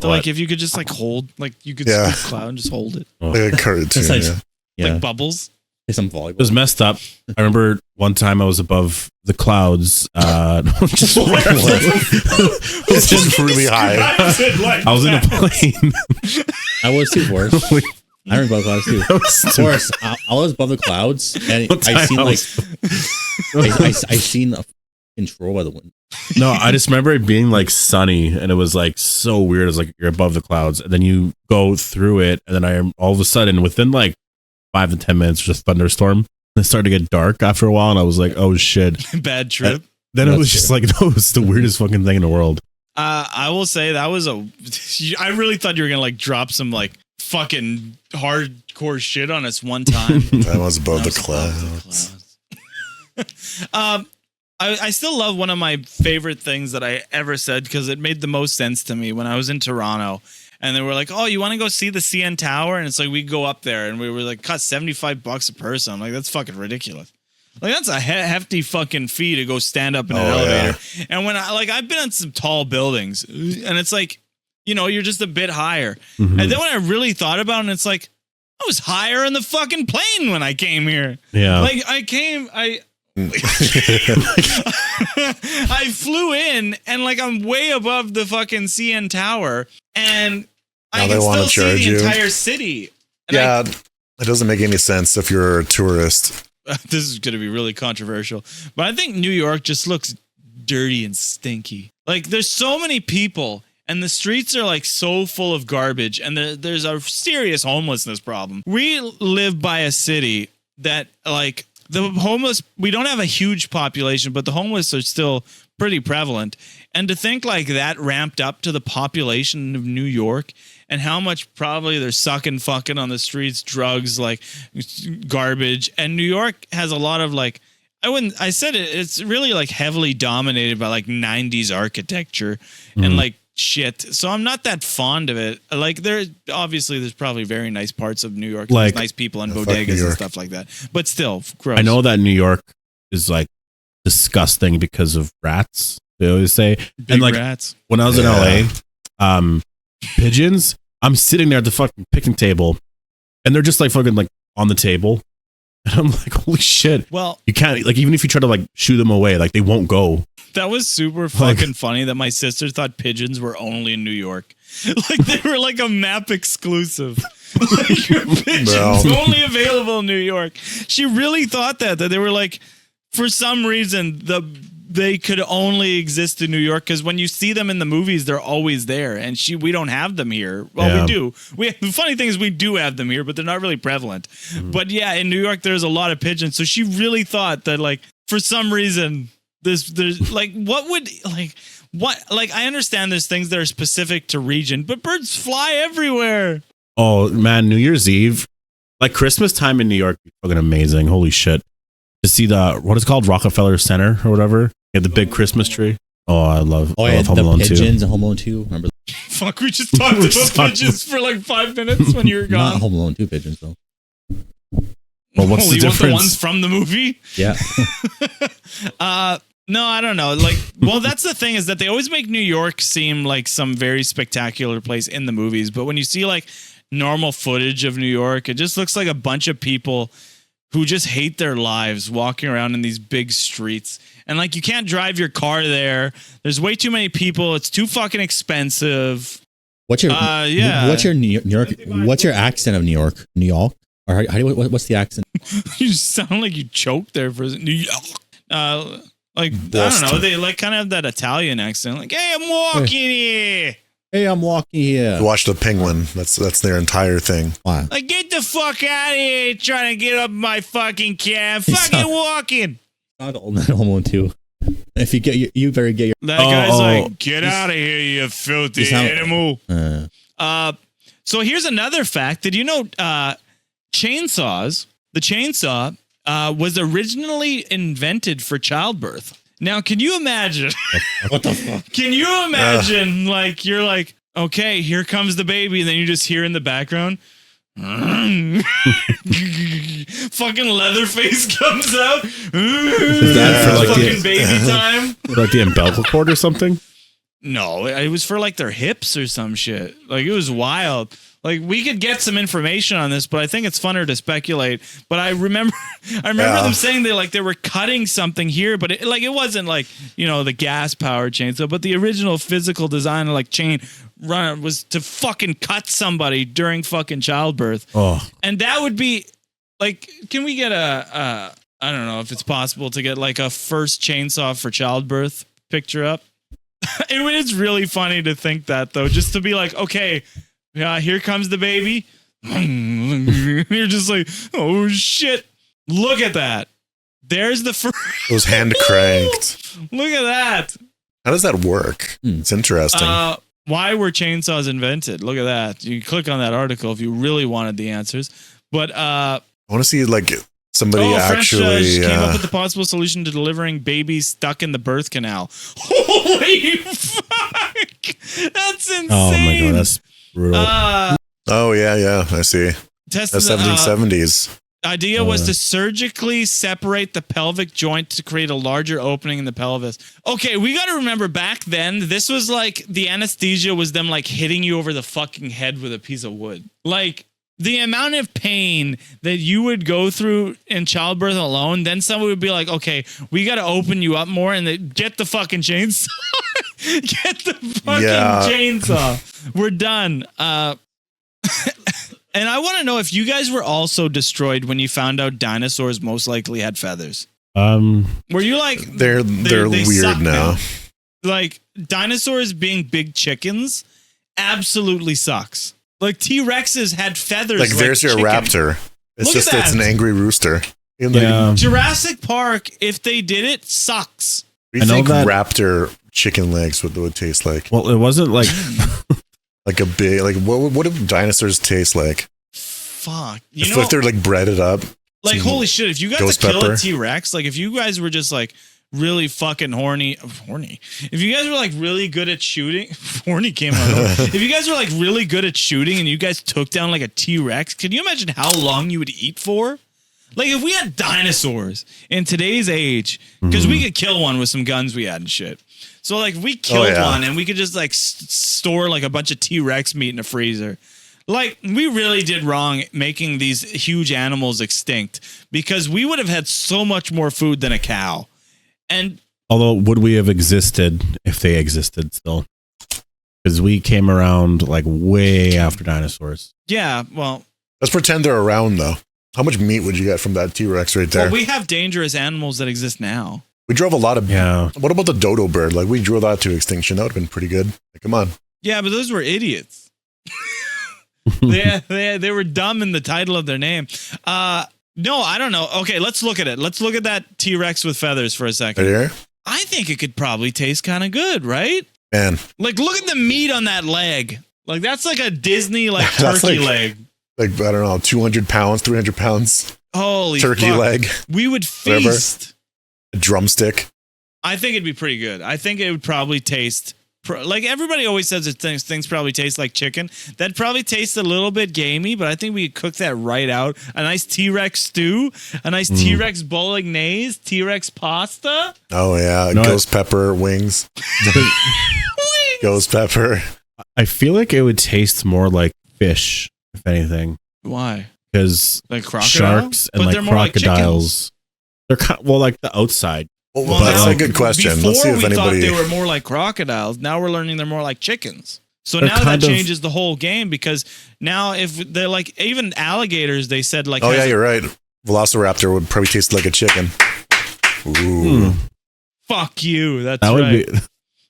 So, like if you could just like hold, like you could Yeah. scoop cloud and just hold it, Like a cartoon. Like, Yeah. yeah. like bubbles. Play some It volleyball. was messed up. I remember one time I was above the clouds. Just It's just really high. I was in a plane. I was too, Forrest. I remember above clouds too. Forrest, I was above the clouds, and What I seen time like I seen a control by the window. No, I just remember it being like sunny, and it was like so weird. It's like you're above the clouds, and then you go through it, and then all of a sudden, within like 5 to 10 minutes, just thunderstorm. And it started to get dark after a while, and I was like, "Oh shit!" Bad trip. Then it That's was just like, no, it's the weirdest fucking thing in the world. I will say that was I really thought you were gonna like drop some like fucking hardcore shit on us one time. I was above the I was above clouds. the clouds. I still love one of my favorite things that I ever said because it made the most sense to me when I was in Toronto. And they were like, "Oh, you want to go see the CN Tower?" And it's like we go up there, and we were like, "Cost $75 a person." I'm like, "That's fucking ridiculous." Like that's a hefty fucking fee to go stand up in an elevator. Yeah. And when I've been on some tall buildings, and it's like, you're just a bit higher. Mm-hmm. And then when I really thought about it, and it's like, I was higher in the fucking plane when I came here. Yeah, like I flew in, and like I'm way above the fucking CN Tower, and Now I they can wanna still see charge the you. entire city. And Yeah, it doesn't make any sense if you're a tourist. this is going to be really controversial, but I think New York just looks dirty and stinky. Like there's so many people, and the streets are like so full of garbage, and there's a serious homelessness problem. We live by a city that like the homeless, we don't have a huge population, but the homeless are still pretty prevalent. And to think like that ramped up to the population of New York and how much probably they're sucking fucking on the streets, drugs, like garbage. And New York has a lot of like, I said it's really like heavily dominated by like 90s architecture and like shit. So I'm not that fond of it. Like there's probably very nice parts of New York. Like, there's nice people and fuck bodegas New and York. stuff like that. But still, gross. I know that New York is like disgusting because of rats. They always say, Big and like rats. when I was Yeah. in LA, pigeons. I'm sitting there at the fucking picnic table, and they're just like fucking like on the table, and I'm like, holy shit! Well, You can't like even if you try to like shoo them away, like they won't go. that was super fucking funny that my sister thought pigeons were only in New York. Like they were like a map exclusive. Like your pigeons No. only available in New York. She really thought that they were like, for some reason, they could only exist in New York because when you see them in the movies, they're always there, and we don't have them here. Well, Yeah. we do. The funny thing is we do have them here, but they're not really prevalent. But yeah, in New York, there's a lot of pigeons. So she really thought that like for some reason there's like I understand there's things that are specific to region, but birds fly everywhere. Oh man, New Year's Eve, like Christmas time in New York, fucking amazing. Holy shit! To see what is it called Rockefeller Center or whatever. Yeah, the big Christmas tree. Oh, I love Home the Alone 2. pigeons and Home Alone 2. Remember? Fuck, we just talked about pigeons for like 5 minutes when you were Not gone. Home Alone 2 pigeons though. Well, what's the You want the difference? ones from the movie? Yeah. No, I don't know. Like, well, that's the thing is that they always make New York seem like some very spectacular place in the movies. But when you see like normal footage of New York, it just looks like a bunch of people who just hate their lives walking around in these big streets. And like, you can't drive your car there. There's way too many people. It's too fucking expensive. What's your What's your New York? What's your accent of New York? New York? Or what's the accent? You sound like you choked there for New York. Like, Boston. I don't know, they like kind of have that Italian accent. Like, hey, I'm walking here. Hey, I'm walking here. Watch the Penguin. That's their entire thing. Wow. Like, get the fuck out of here trying to get up my fucking cab. Fucking walking. Not Home Alone 2. If you get you better get your. That guy's like, get out of here, you filthy animal. So here's another fact. Did you know chainsaws, the chainsaw, was originally invented for childbirth. Now, can you imagine? What the fuck? Can you imagine, like, you're like, okay, here comes the baby, and then you just hear in the background, fucking Leatherface comes out. Is that for like fucking baby time? Like the umbilical cord or something? No, it was for like their hips or some shit. Like, it was wild. Like, we could get some information on this, but I think it's funner to speculate. But I remember them saying they were cutting something here, but it wasn't like, you know, the gas powered chainsaw, but the original physical design of like chain run was to fucking cut somebody during fucking childbirth. Oh, And that would be like, can we get I don't know if it's possible to get like a first chainsaw for childbirth picture up? It is really funny to think that though, just to be like, okay, yeah, here comes the baby. You're just like, oh shit! Look at that. There's the first. It was hand cranked. Look at that. How does that work? It's interesting. Why were chainsaws invented? Look at that. You can click on that article if you really wanted the answers. But I want to see like somebody French actually came up with the possible solution to delivering babies stuck in the birth canal. Holy fuck! That's insane. oh my god, that's brutal. Oh yeah, I see. Testing The 1770s. Idea was to surgically separate the pelvic joint to create a larger opening in the pelvis. Okay, we got to remember back then, this was like the anesthesia was them like hitting you over the fucking head with a piece of wood. Like the amount of pain that you would go through in childbirth alone, then someone would be like, okay, we got to open you up more and then get the fucking chainsaw. Get the fucking chainsaw. We're done. And I want to know if you guys were also destroyed when you found out dinosaurs most likely had feathers. Were you like They're weird now. Man. Like dinosaurs being big chickens absolutely sucks. Like T-Rexes had feathers. Like there's your chicken. raptor. It's Look just at it's that. an angry rooster. Yeah. Jurassic Park, if they did it, sucks. What do I you know think that- raptor chicken legs would taste like? Well, it wasn't like Like a big like what do dinosaurs taste like? Fuck. If they're like breaded up. Like some holy shit, if you got ghost to kill pepper. a T-Rex, like if you guys were just like really fucking horny. If you guys were like really good at shooting, horny came out. If you guys were like really good at shooting and you guys took down like a T-Rex, can you imagine how long you would eat for? Like if we had dinosaurs in today's age, because we could kill one with some guns we had and shit. So like we killed one and we could just like store like a bunch of T-Rex meat in a freezer. Like we really did wrong making these huge animals extinct because we would have had so much more food than a cow. And although would we have existed if they existed still? Because we came around like way after dinosaurs. yeah, well, Let's pretend they're around though. How much meat would you get from that T-Rex right there? we have dangerous animals that exist now. We drove a lot of. Yeah. What about the dodo bird? Like we drove that to extinction. That would have been pretty good. Like, come on. Yeah, but those were idiots. they were dumb in the title of their name. No, I don't know. Okay, let's look at it. Let's look at that T-Rex with feathers for a second. Right here? I think it could probably taste kind of good, right? Man, Like, look at the meat on that leg. Like, that's like a Disney like That's turkey like- leg. like I don't know, 200 pounds, 300 pounds Holy turkey fuck. leg, We would Whatever. feast. a drumstick. I think it'd be pretty good. I think it would probably taste like everybody always says that things probably taste like chicken. That probably tastes a little bit gamey, but I think we could cook that right out. A nice T-Rex stew, a nice T-Rex bolognese, T-Rex pasta. Oh yeah, ghost pepper wings. Ghost pepper. I feel like it would taste more like fish, if anything. Why? Because like sharks and like crocodiles, they're kind of, well, like the outside. Well, that's a good question. Let's see if anybody. We thought they were more like crocodiles. Now we're learning they're more like chickens. So now that changes the whole game, because now if they're like even alligators, they said like. Oh yeah, you're right. Velociraptor would probably taste like a chicken. Ooh. Fuck you. That would be.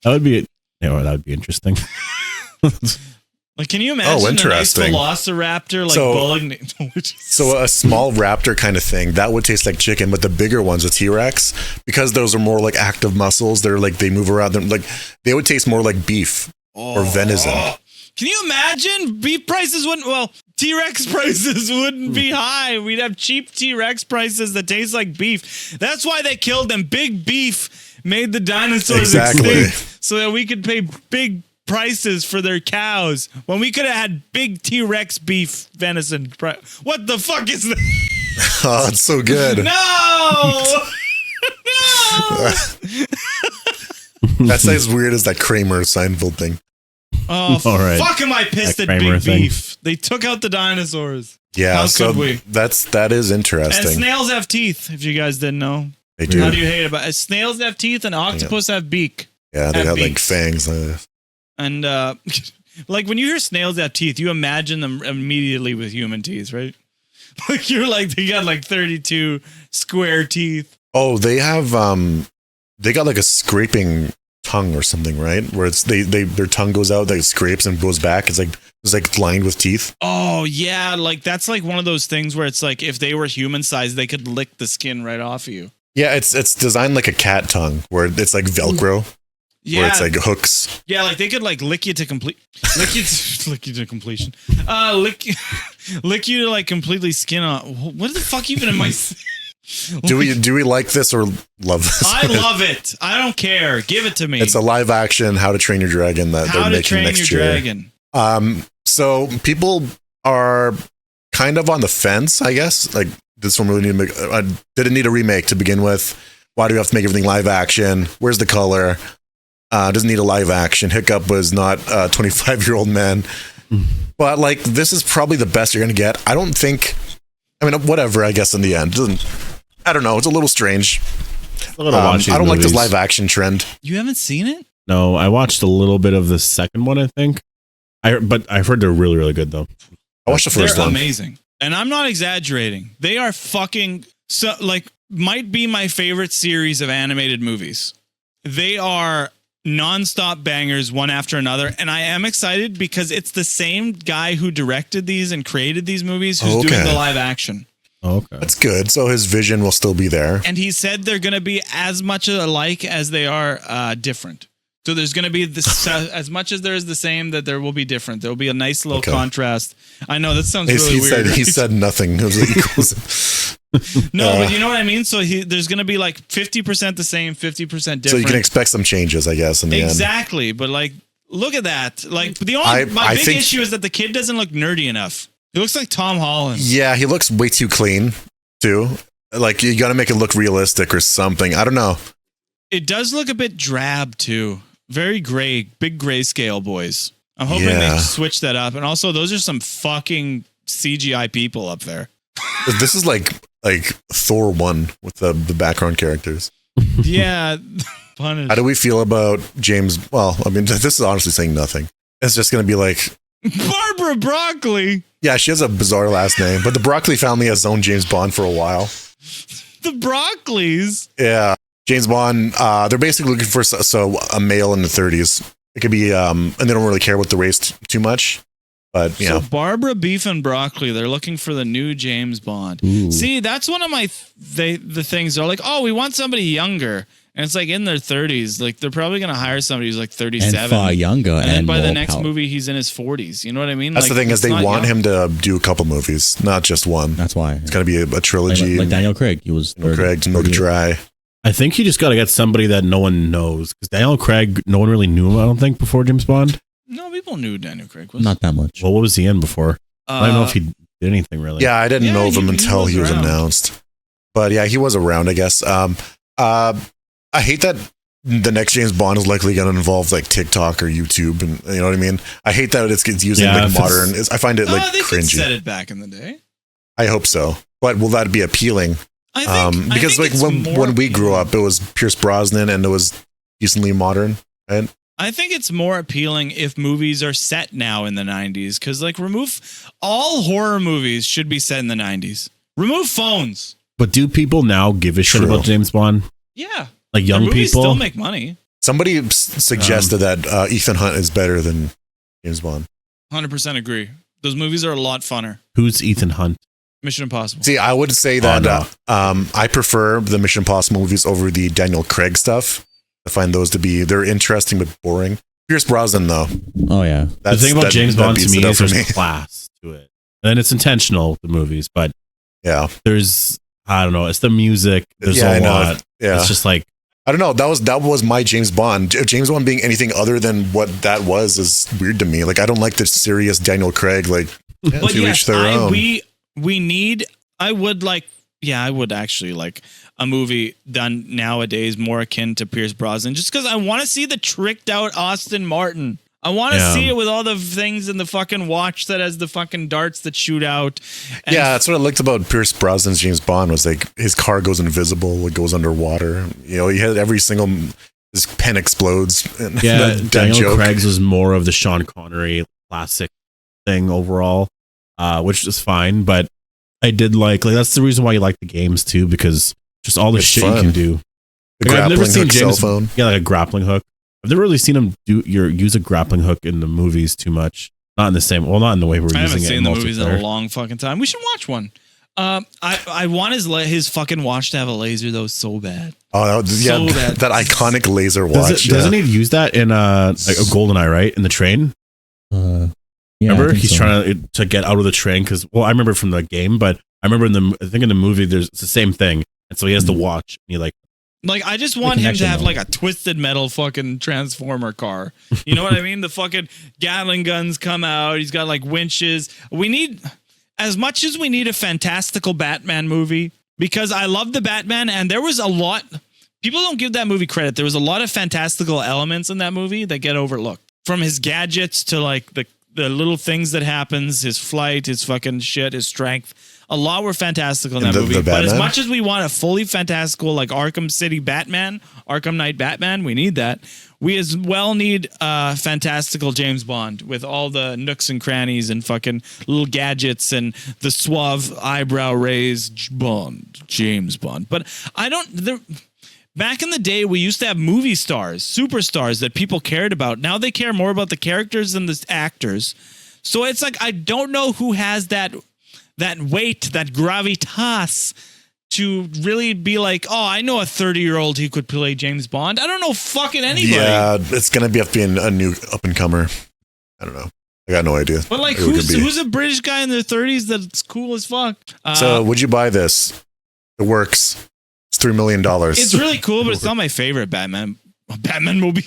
That would be interesting. Like, can you imagine a nice velociraptor like bolognese? So a small raptor kind of thing that would taste like chicken, but the bigger ones, a T-Rex, because those are more like active muscles. They're like they move around. Them like they would taste more like beef or venison. Can you imagine? Beef prices wouldn't. Well, T-Rex prices wouldn't be high. We'd have cheap T-Rex prices that taste like beef. That's why they killed them. Big beef made the dinosaurs extinct, so that we could pay big prices for their cows when we could have had big T-Rex beef venison. What the fuck is that? Oh, it's so good. No! No! That's as weird as that Kramer Seinfeld thing. Oh, fuck am I pissed at big beef. They took out the dinosaurs. Yeah, how could we? That is interesting. And snails have teeth, if you guys didn't know. They do. How do you hate about it? Snails have teeth and octopus have beak. Yeah, they have like fangs. And like when you hear snails have teeth, you imagine them immediately with human teeth, right? Like you're like they got like 32 square teeth. Oh, they have they got like a scraping tongue or something, right? Where it's their tongue goes out, like scrapes and goes back. It's like lined with teeth. Oh yeah, like that's like one of those things where it's like if they were human sized, they could lick the skin right off of you. Yeah, it's designed like a cat tongue where it's like Velcro. Yeah. Where it's like hooks. Yeah, like they could like lick you to completion. Lick you to like completely skin off. What the fuck even am I saying? Do we like this or love this? I love it. I don't care. Give it to me. It's a live action How to Train Your Dragon that they're making next year. Dragon. So people are kind of on the fence, I guess. Like this one really did it need a remake to begin with? Why do we have to make everything live action? Where's the color? Doesn't need a live action. Hiccup was not a 25-year-old man. But like this is probably the best you're gonna get. I don't think. I mean, whatever. I guess in the end, I don't know. It's a little strange. I don't like this live action trend. You haven't seen it? No, I watched a little bit of the second one. I think. But I've heard they're really, really good though. I watched the first one. Amazing, and I'm not exaggerating. They are fucking might be my favorite series of animated movies. They are non-stop bangers one after another, and I am excited because it's the same guy who directed these and created these movies who's doing the live action. Okay, that's good. So his vision will still be there, and he said they're going to be as much alike as they are different. So there's going to be this as much as there is the same, that there will be different. There will be a nice little contrast. I know that sounds really weird. He said nothing. It was equals. No, but you know what I mean? So there's going to be like 50% the same, 50% different. So you can expect some changes, I guess, in the end. Exactly. But like, look at that. Like my big issue is that the kid doesn't look nerdy enough. He looks like Tom Holland. Yeah, he looks way too clean too. Like you got to make it look realistic or something. I don't know. It does look a bit drab too. Very gray, big grayscale boys. I'm hoping they switch that up. And also, those are some fucking CGI people up there. This is like Thor 1 with the background characters. Yeah. Punish. How do we feel about James? Well, I mean, this is honestly saying nothing. It's just going to be like Barbara Broccoli. Yeah, she has a bizarre last name, but the Broccoli family has owned James Bond for a while. The Broccoli's? Yeah. James Bond, they're basically looking for a male in the 30s. It could be, and they don't really care about the race too much. But, you know. Barbara Beef and Broccoli, they're looking for the new James Bond. Ooh. See, that's one of my the things. They're like, oh, we want somebody younger. And it's like in their 30s. Like, they're probably going to hire somebody who's like 37. And far younger. And then by the next movie, he's in his 40s. You know what I mean? That's the thing is they want him to do a couple movies, not just one. That's why. It's going to be a trilogy. Like Daniel Craig. He was Craig to Milk Dry. I think you just got to get somebody that no one knows, because Daniel Craig, no one really knew him, I don't think, before James Bond. No, people knew Daniel Craig was. Not that much. Well, what was he in before? I don't know if he did anything really. Yeah, I didn't know of him until he was announced. But yeah, he was around, I guess. I hate that the next James Bond is likely going to involve like TikTok or YouTube, and you know what I mean. I hate that it's using like modern. I find it like they cringy. Said it back in the day. I hope so, but will that be appealing? Because like when we grew up, it was Pierce Brosnan and it was decently modern, right? I think it's more appealing if movies are set now in the 90s, because like remove all horror movies should be set in the 90s. Remove phones. But do people now give a shit about James Bond? Yeah. Like young people still make money. Somebody suggested that Ethan Hunt is better than James Bond. 100% agree. Those movies are a lot funner. Who's Ethan Hunt? Mission Impossible. See, I would say that I prefer the Mission Impossible movies over the Daniel Craig stuff. I find those to be, they're interesting but boring. Pierce Brosnan, though. Oh, yeah. The thing about James Bond to me is there's class to it. And it's intentional, the movies, but yeah, there's, I don't know, it's the music. There's a lot. Yeah. It's just like, I don't know. That was my James Bond. James Bond being anything other than what that was is weird to me. Like, I don't like the serious Daniel Craig, like, but yes, we need, I would actually like a movie done nowadays more akin to Pierce Brosnan, just because I want to see the tricked out Austin Martin. I want to see it with all the things in the fucking watch that has the fucking darts that shoot out. And that's what I liked about Pierce Brosnan's James Bond was like his car goes invisible, it goes underwater. You know, he had every single, his pen explodes. And Daniel Craig's was more of the Sean Connery classic thing overall, which is fine. But I did like that's the reason why you like the games too, because just all the shit you can do. I've never seen James, cell phone. Yeah, like a grappling hook. I've never really seen him use a grappling hook in the movies too much. Not in the same. Well, not in the way we're using it. I haven't seen the movies in a long fucking time. We should watch one. I want his fucking watch to have a laser though so bad. Oh yeah, that iconic laser watch. Doesn't he use that in like a GoldenEye, right? In the train. Remember, he's trying to get out of the train because I remember from the game, but I remember in the movie it's the same thing, and so he has the watch. And he like I just want him to have like a twisted metal fucking transformer car. You know what I mean? The fucking Gatling guns come out. He's got like winches. We need, as much as we need a fantastical Batman movie, because I love the Batman and there was a lot, people don't give that movie credit. There was a lot of fantastical elements in that movie that get overlooked. From his gadgets to like the little things that happens, his flight, his fucking shit, his strength. A lot were fantastical in that movie. But as much as we want a fully fantastical, like Arkham City Batman, Arkham Knight Batman, we need that. We as well need fantastical James Bond with all the nooks and crannies and fucking little gadgets and the suave eyebrow raised James Bond. But back in the day, we used to have movie stars, superstars that people cared about. Now they care more about the characters than the actors. So it's like, I don't know who has that weight, that gravitas to really be like, oh, I know a 30-year-old who could play James Bond. I don't know fucking anybody. Yeah, it's going to be a new up-and-comer. I don't know. I got no idea. But like, who's a British guy in their 30s that's cool as fuck? So would you buy this? It works. It's $3 million. It's really cool, but it's not my favorite Batman mobile.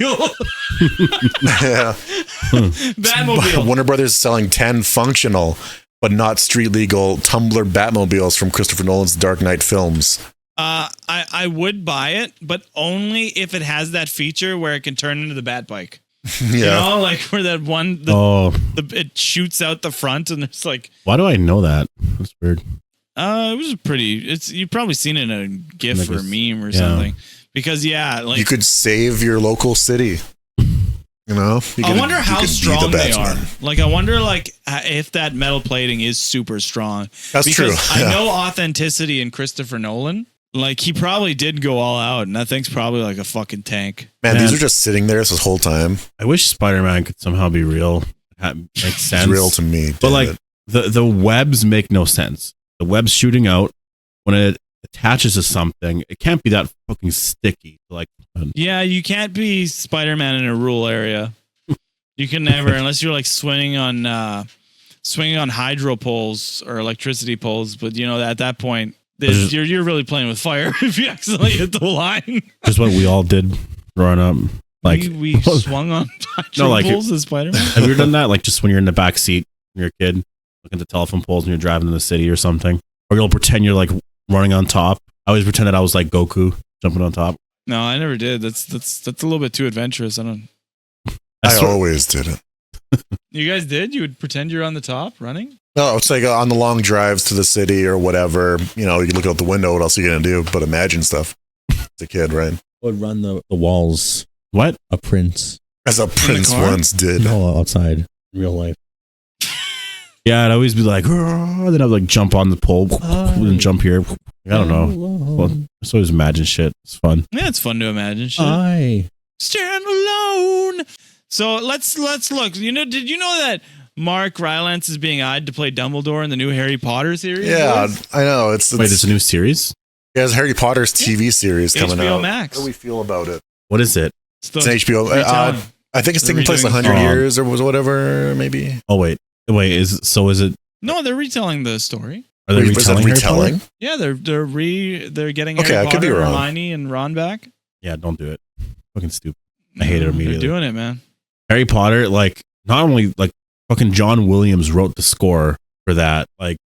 Yeah. Batmobile. Warner Brothers is selling 10 functional but not street legal Tumbler Batmobiles from Christopher Nolan's Dark Knight films. I would buy it, but only if it has that feature where it can turn into the Bat Bike. Yeah. You know, like where that one, it shoots out the front and it's like. Why do I know that? That's weird. It was you've probably seen it in a GIF or meme or something. Because like you could save your local city. You know, I wonder how strong they are. Like, I wonder, like, if that metal plating is super strong. That's true. I know authenticity in Christopher Nolan. Like, he probably did go all out, and that thing's probably like a fucking tank. Man, these are just sitting there this whole time. I wish Spider-Man could somehow be real. Make sense. It's real to me. But like, the webs make no sense. The web's shooting out when it attaches to something. It can't be that fucking sticky. Like, yeah, you can't be Spider-Man in a rural area. You can never, unless you're like swinging on hydro poles or electricity poles. But you know, at that point, You're really playing with fire if you accidentally hit the line. Just what we all did growing up. Like we swung on poles as Spider-Man. Have you ever done that? Like just when you're in the back seat, when you're a kid, looking at the telephone poles and you're driving in the city or something, or you'll pretend you're like running on top. I always pretended I was like Goku jumping on top. No, I never did. That's a little bit too adventurous. I always did it. You guys did? You would pretend you're on the top running? No, it's like on the long drives to the city or whatever. You know, you look out the window. What else are you gonna do but imagine stuff? As a kid, right? I would run the walls. What? A prince. As a prince once did. No, outside in real life. Yeah, I'd always be like, then I'd like jump on the pole and jump here. I don't know. Well, I just always imagine shit. It's fun. Yeah, it's fun to imagine shit. Hi. Stand alone. So let's look. You know, did you know that Mark Rylance is being eyed to play Dumbledore in the new Harry Potter series? Yeah, I know. Wait, it's a new series? Yeah, it's Harry Potter's TV series coming HBO out. Max. How do we feel about it? What is it? It's an HBO. I think it's taking place 100 years or whatever, maybe. Oh wait, is it? No, they're retelling the story. Are they retelling? Yeah, they're getting okay, Harry I could be Potter, wrong. Hermione, and Ron back. Yeah, don't do it. Fucking stupid. I hate it immediately. They're doing it, man. Harry Potter, like not only like fucking John Williams wrote the score for that. Like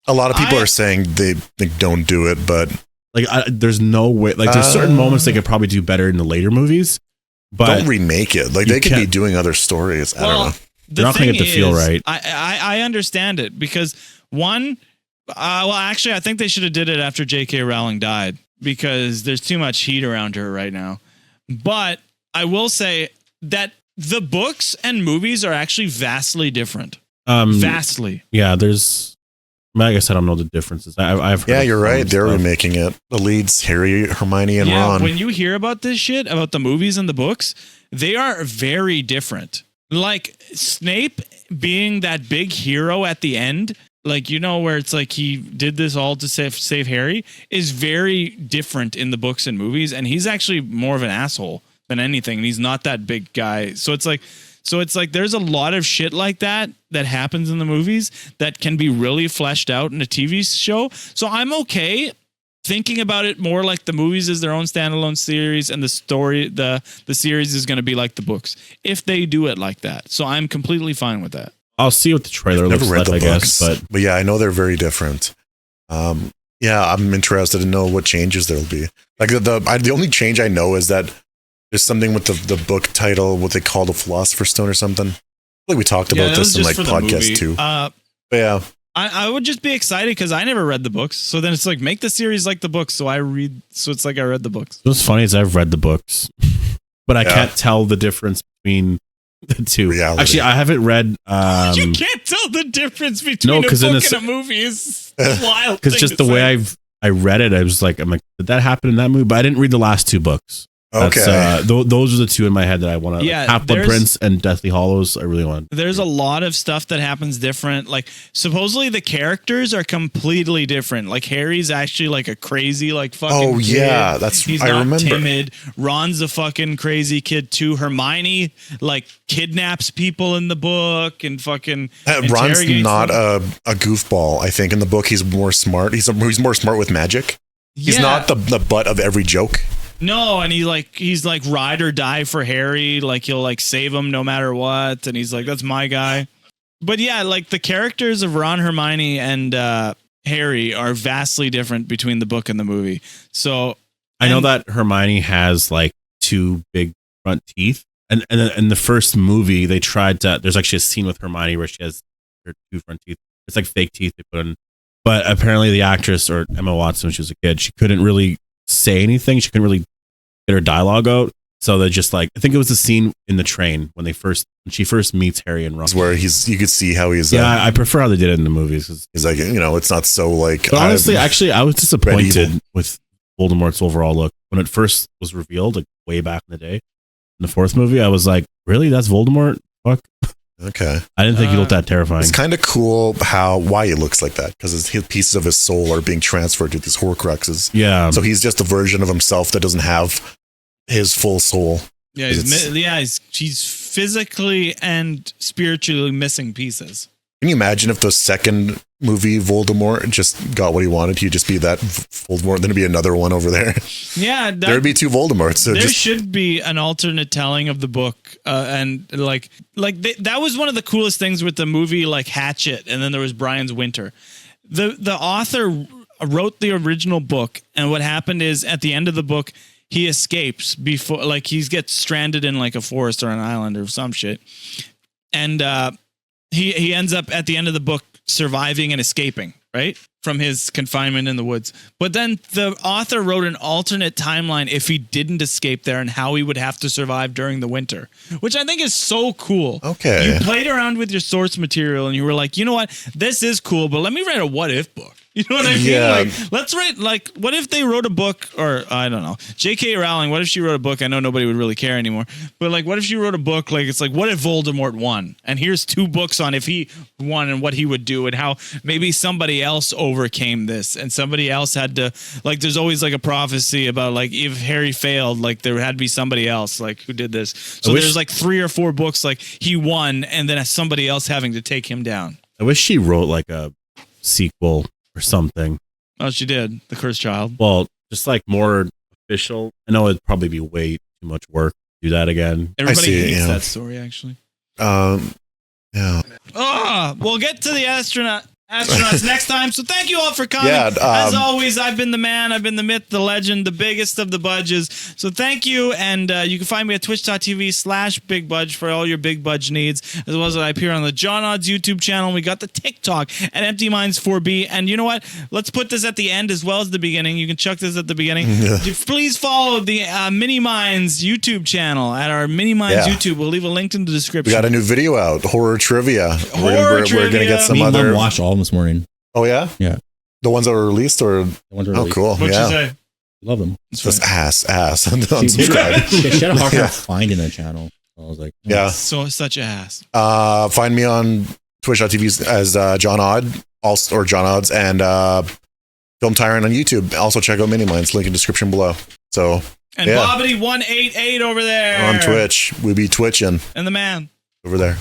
a lot of people are saying they don't do it, but like there's no way. Like there's certain moments they could probably do better in the later movies. But don't remake it. Like they could be doing other stories. I don't know. They're not going to get the feel right. I understand it because one, well, actually, I think they should have did it after J.K. Rowling died because there's too much heat around her right now. But I will say that the books and movies are actually vastly different. Vastly. Yeah, there's. I guess I don't know the differences. I've heard. Yeah, you're right. They're remaking it. The leads, Harry, Hermione, and Ron. When you hear about this shit, about the movies and the books, they are very different. Like Snape being that big hero at the end, like, you know, where it's like he did this all to save Harry, is very different in the books and movies. And he's actually more of an asshole than anything. And he's not that big guy. So it's like there's a lot of shit like that happens in the movies that can be really fleshed out in a TV show. So I'm okay thinking about it more like the movies is their own standalone series and the story, the series is going to be like the books if they do it like that. So I'm completely fine with that. I'll see what the trailer looks like, I guess. But yeah, I know they're very different. Yeah, I'm interested to know what changes there'll be. Like the only change I know is that there's something with the book title, what they call the Philosopher's Stone or something. Like we talked about this in like podcast 2. But yeah. I would just be excited because I never read the books. So then it's like, make the series like the books. So it's like I read the books. What's funny is I've read the books, but I can't tell the difference between the two. Reality. Actually, I haven't read. You can't tell the difference between a book and a movie. Is wild. Because just the way I read it, I'm like, did that happen in that movie? But I didn't read the last 2 books. Okay. Those are the 2 in my head that I want to. Yeah, Half-Blood Prince and Deathly Hallows. I really want. There's a lot of stuff that happens different. Like supposedly the characters are completely different. Like Harry's actually like a crazy like fucking. Oh kid. Yeah, he's I not remember. Timid. Ron's a fucking crazy kid too. Hermione like kidnaps people in the book and fucking. Ron's not a goofball. I think in the book he's more smart. He's more smart with magic. He's not the butt of every joke. No, and he's like ride or die for Harry. Like he'll like save him no matter what, and he's like, that's my guy. But yeah, like the characters of Ron, Hermione, and Harry are vastly different between the book and the movie. So I know that Hermione has like 2 big front teeth, and in the first movie they tried to. There's actually a scene with Hermione where she has her 2 front teeth. It's like fake teeth they put in. But apparently the actress, or Emma Watson, when she was a kid, she couldn't really say anything. She couldn't really get her dialogue out. So they just like, I think it was the scene in the train when she first meets Harry and Ron. Where you could see how he's. Yeah, I prefer how they did it in the movies. He's like, it's not so like. But honestly, I was disappointed with Voldemort's overall look when it first was revealed, like way back in the day. In the 4th movie, I was like, really? That's Voldemort? Fuck. Okay. I didn't think he looked that terrifying. It's kind of cool why he looks like that, because his pieces of his soul are being transferred to these Horcruxes. Yeah. So he's just a version of himself that doesn't have his full soul. Yeah, he's physically and spiritually missing pieces. Can you imagine if the second movie Voldemort just got what he wanted, he'd just be that Voldemort. Then it'd be another one over there. Yeah, There'd be two Voldemorts. So there should be an alternate telling of the book, and that was one of the coolest things with the movie, like Hatchet, and then there was Brian's Winter. The author wrote the original book, and what happened is at the end of the book, he escapes before, like he gets stranded in like a forest or an island or some shit, and he ends up at the end of the book surviving and escaping, right, from his confinement in the woods. But then the author wrote an alternate timeline if he didn't escape there and how he would have to survive during the winter, which I think is so cool. Okay. You played around with your source material and you were like, you know what, this is cool, but let me write a what if book. You know what I mean? Yeah. Like, let's write, like, what if they wrote a book, or I don't know, J.K. Rowling, what if she wrote a book? I know nobody would really care anymore, but like, what if she wrote a book, like, it's like, what if Voldemort won? And here's 2 books on if he won and what he would do and how maybe somebody else overcame this and somebody else had to, like, there's always like a prophecy about like, if Harry failed, like there had to be somebody else like who did this. So there's like 3 or 4 books, like he won and then somebody else having to take him down. I wish she wrote like a sequel or something. Oh, she did. The Cursed Child. Well, just like more official. I know it'd probably be way too much work to do that again. Everybody see it, hates yeah. that story, actually. Yeah. We'll get to the astronauts next time. So thank you all for coming. Yeah, As always, I've been the man, I've been the myth, the legend, the biggest of the budges. So thank you. And you can find me at twitch.tv/Big Budge for all your Big Budge needs, as well as I appear on the John Odds YouTube channel. We got the TikTok at Empty Minds 4B. And you know what? Let's put this at the end as well as the beginning. You can chuck this at the beginning. Please follow the Mini Minds YouTube channel at our Mini Minds YouTube. We'll leave a link in the description. We got a new video out, horror trivia. We're going to get some Me and other. Mom watched all of them this morning. Oh yeah, Yeah. the ones that were released, or The ones that were oh released. cool, What'd you yeah. say? Love them. Just ass She, unsubscribe. she had a hard Yeah. time finding the channel. I was like, oh. Yeah. So such a ass. Find me on twitch.tv as John Odd, also, or John Odds, and Film Tyrant on YouTube. Also check out Mini Minds, link in description below. So And yeah. Bobbity188 over there. On Twitch, we be twitching And the man. over there.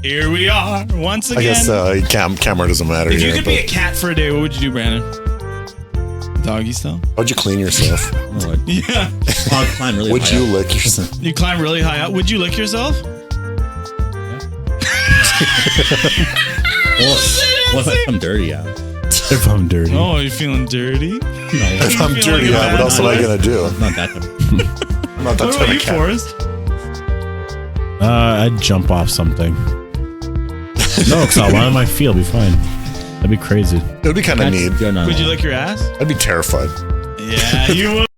Here we are once again. I guess camera doesn't matter if you here. could be a cat for a day, what would you do, Brandon? Doggy style? How'd you clean yourself? Oh, Yeah. I'd climb really Would high you up. lick yourself? You climb really high up. Would you lick yourself? What if I'm dirty? Yeah. If I'm dirty. Oh, you're feeling dirty? No, If I'm feel dirty, like a yeah, what bad else am I boy? gonna do? not that type. I'm not that What type about of you, cat. Forrest? I'd jump off something. No, because I'll land on my feet. I'll be fine. That'd be crazy. It would be kind of neat. Would you lick your ass? I'd be terrified. Yeah, you would.